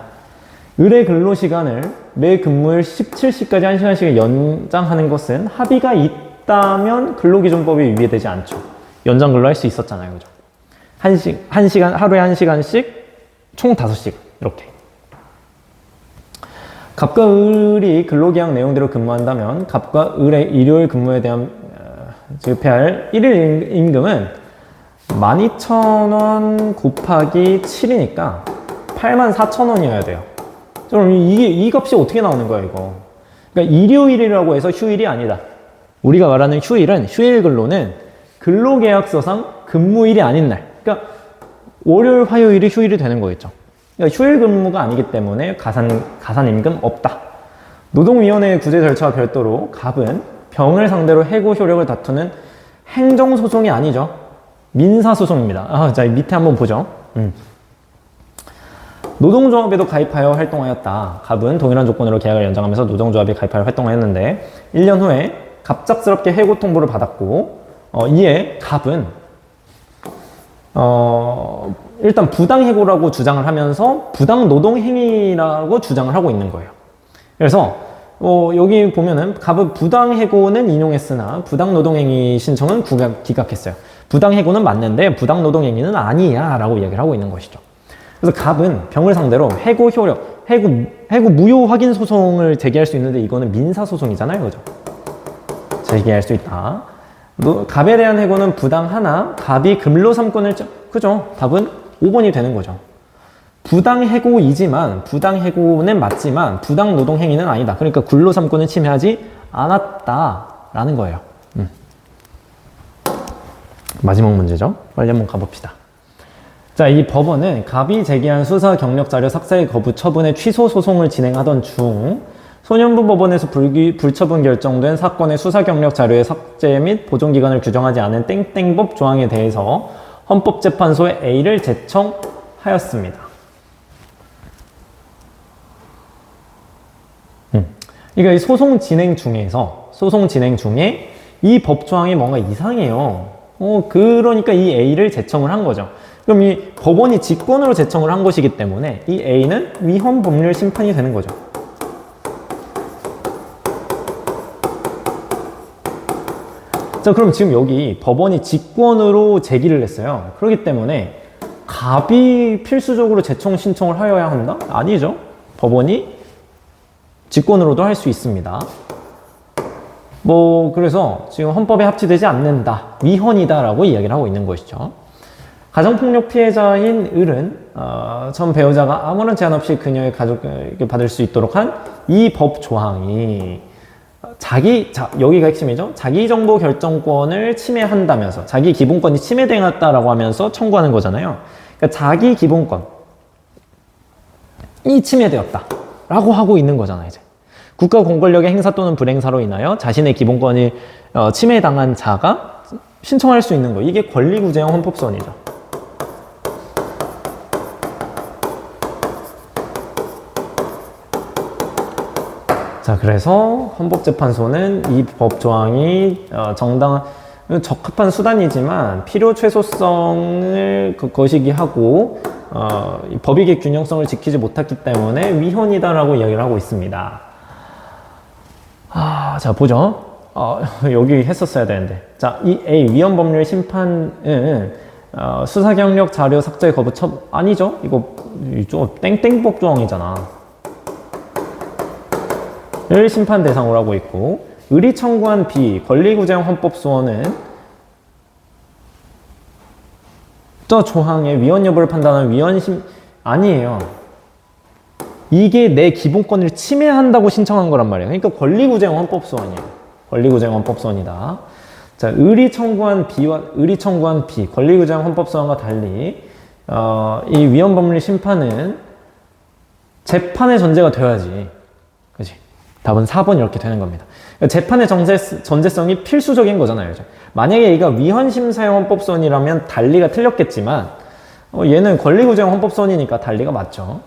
을의 근로시간을 매 근무일 17시까지 1시간씩 연장하는 것은 합의가 있다면 근로기준법에 위배되지 않죠. 연장 근로할 수 있었잖아요, 그죠? 하루에 1시간씩 총 5시간 이렇게. 갑과 을이 근로계약 내용대로 근무한다면 갑과 을의 일요일 근무에 대한 지급해야 할 1일 임금은 12,000원 곱하기 7이니까 84,000원이어야 돼요. 그럼 이 값이 어떻게 나오는 거야, 이거? 그러니까 일요일이라고 해서 휴일이 아니다. 우리가 말하는 휴일 근로는 근로계약서상 근무일이 아닌 날. 그러니까 월요일, 화요일이 휴일이 되는 거겠죠. 그러니까 휴일 근무가 아니기 때문에 가산 임금 없다. 노동위원회의 구제 절차와 별도로 갑은 병을 상대로 해고 효력을 다투는 행정소송이 아니죠. 민사소송입니다. 자, 밑에 한번 보죠. 노동조합에도 가입하여 활동하였다. 갑은 동일한 조건으로 계약을 연장하면서 노동조합에 가입하여 활동하였는데 1년 후에 갑작스럽게 해고 통보를 받았고 이에 갑은 일단 부당해고라고 주장을 하면서 부당노동행위라고 주장을 하고 있는 거예요. 그래서 여기 보면은 갑은 부당해고는 인용했으나 부당노동행위 신청은 기각했어요. 부당해고는 맞는데 부당노동행위는 아니야 라고 이야기를 하고 있는 것이죠. 그래서 갑은 병을 상대로 해고 무효 확인 소송을 제기할 수 있는데 이거는 민사소송이잖아요. 그죠? 제기할 수 있다. 갑에 대한 해고는 부당하나 갑이 근로삼권을 그죠? 답은 5번이 되는 거죠. 부당해고이지만 부당해고는 맞지만 부당노동행위는 아니다. 그러니까 근로삼권을 침해하지 않았다라는 거예요. 마지막 문제죠. 빨리 한번 가봅시다. 자, 이 법원은 갑이 제기한 수사 경력 자료 삭제 거부 처분의 취소 소송을 진행하던 중 소년부 법원에서 불처분 결정된 사건의 수사 경력 자료의 삭제 및 보존 기간을 규정하지 않은 땡땡법 조항에 대해서 헌법재판소에 A를 제청하였습니다. 그러니까 이 소송 진행 중에 이 법 조항이 뭔가 이상해요. 그러니까 이 A를 제청을 한 거죠. 그럼 이 법원이 직권으로 제청을 한 것이기 때문에 이 A는 위헌 법률 심판이 되는 거죠. 자, 그럼 지금 여기 법원이 직권으로 제기를 했어요. 그렇기 때문에 갑이 필수적으로 제청 신청을 하여야 한다? 아니죠. 법원이 직권으로도 할 수 있습니다. 그래서 지금 헌법에 합치되지 않는다, 위헌이다라고 이야기를 하고 있는 것이죠. 가정폭력 피해자인 을은 전 배우자가 아무런 제한 없이 그녀의 가족에게 받을 수 있도록 한 이 법 조항이 여기가 핵심이죠. 자기 정보 결정권을 침해한다면서 자기 기본권이 침해되었다라고 하면서 청구하는 거잖아요. 그러니까 자기 기본권이 침해되었다라고 하고 있는 거잖아요. 이제 국가 공권력의 행사 또는 불행사로 인하여 자신의 기본권이 침해당한 자가 신청할 수 있는 거, 이게 권리구제형 헌법소원이죠. 자, 그래서 헌법재판소는 이 법조항이 적합한 수단이지만 필요 최소성을 거시기하고 법익의 균형성을 지키지 못했기 때문에 위헌이다라고 이야기를 하고 있습니다. 자, 보죠. 여기 했었어야 되는데. 자, 이 A 위헌 법률 심판은 수사 경력 자료 삭제 거부 아니죠? 이거 땡땡법 조항이잖아. 를 심판 대상으로 하고 있고, 을이 청구한 B 권리구제형 헌법소원은 저 조항의 위헌 여부를 판단하는 아니에요. 이게 내 기본권을 침해한다고 신청한 거란 말이에요. 그러니까 권리구제형 헌법소원이에요. 권리구제형 헌법소원이다. 자, 을이 청구한 B 권리구제형 헌법소원과 달리 이 위헌 법률 심판은 재판의 전제가 되어야지. 그치? 답은 4번 이렇게 되는 겁니다. 그러니까 재판의 전제성이 필수적인 거잖아요. 만약에 얘가 위헌심사형 헌법소원이라면 달리가 틀렸겠지만 얘는 권리구제형 헌법소원이니까 달리가 맞죠.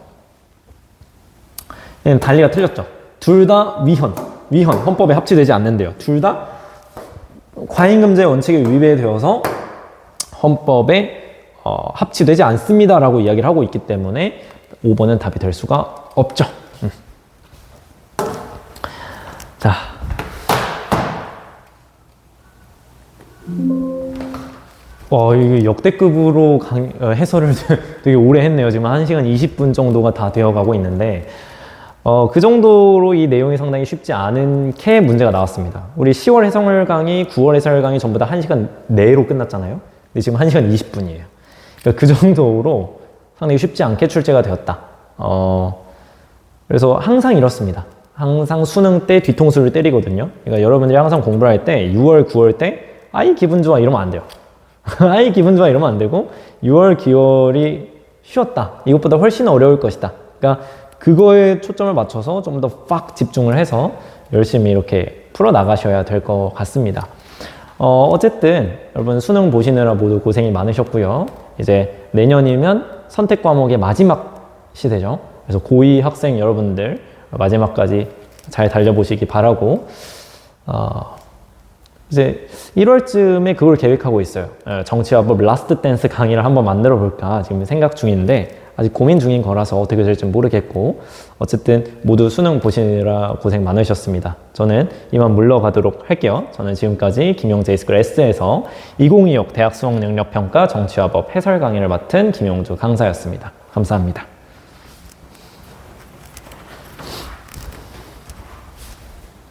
얘는 달리가 틀렸죠. 둘 다 위헌, 헌법에 합치되지 않는데요. 둘 다 과잉금제 원칙에 위배되어서 헌법에 합치되지 않습니다라고 이야기를 하고 있기 때문에 5번은 답이 될 수가 없죠. 자, 이게 역대급으로 해설을 되게 오래 했네요. 지금 1시간 20분 정도가 다 되어가고 있는데 그 정도로 이 내용이 상당히 쉽지 않은 캐 문제가 나왔습니다. 우리 10월 해설 강의, 9월 해설 강의 전부 다 1시간 내로 끝났잖아요. 근데 지금 1시간 20분이에요. 그러니까 그 정도로 상당히 쉽지 않게 출제가 되었다. 그래서 항상 이렇습니다. 항상 수능 때 뒤통수를 때리거든요. 그러니까 여러분들이 항상 공부를 할 때 6월, 9월 때 아이 기분 좋아 이러면 안 돼요. 아이 기분 좋아 이러면 안 되고 6월, 9월이 쉬웠다. 이것보다 훨씬 어려울 것이다. 그러니까 그거에 초점을 맞춰서 좀 더 빡 집중을 해서 열심히 이렇게 풀어 나가셔야 될 것 같습니다. 어쨌든 여러분 수능 보시느라 모두 고생이 많으셨고요. 이제 내년이면 선택 과목의 마지막 시대죠. 그래서 고2 학생 여러분들 마지막까지 잘 달려보시기 바라고, 이제 1월쯤에 그걸 계획하고 있어요. 정치화법 라스트 댄스 강의를 한번 만들어 볼까 지금 생각 중인데 아직 고민 중인 거라서 어떻게 될지 모르겠고, 어쨌든 모두 수능 보시느라 고생 많으셨습니다. 저는 이만 물러가도록 할게요. 저는 지금까지 김용재 스쿨 S에서 2026 대학 수학능력평가 정치화법 해설 강의를 맡은 김용주 강사였습니다. 감사합니다.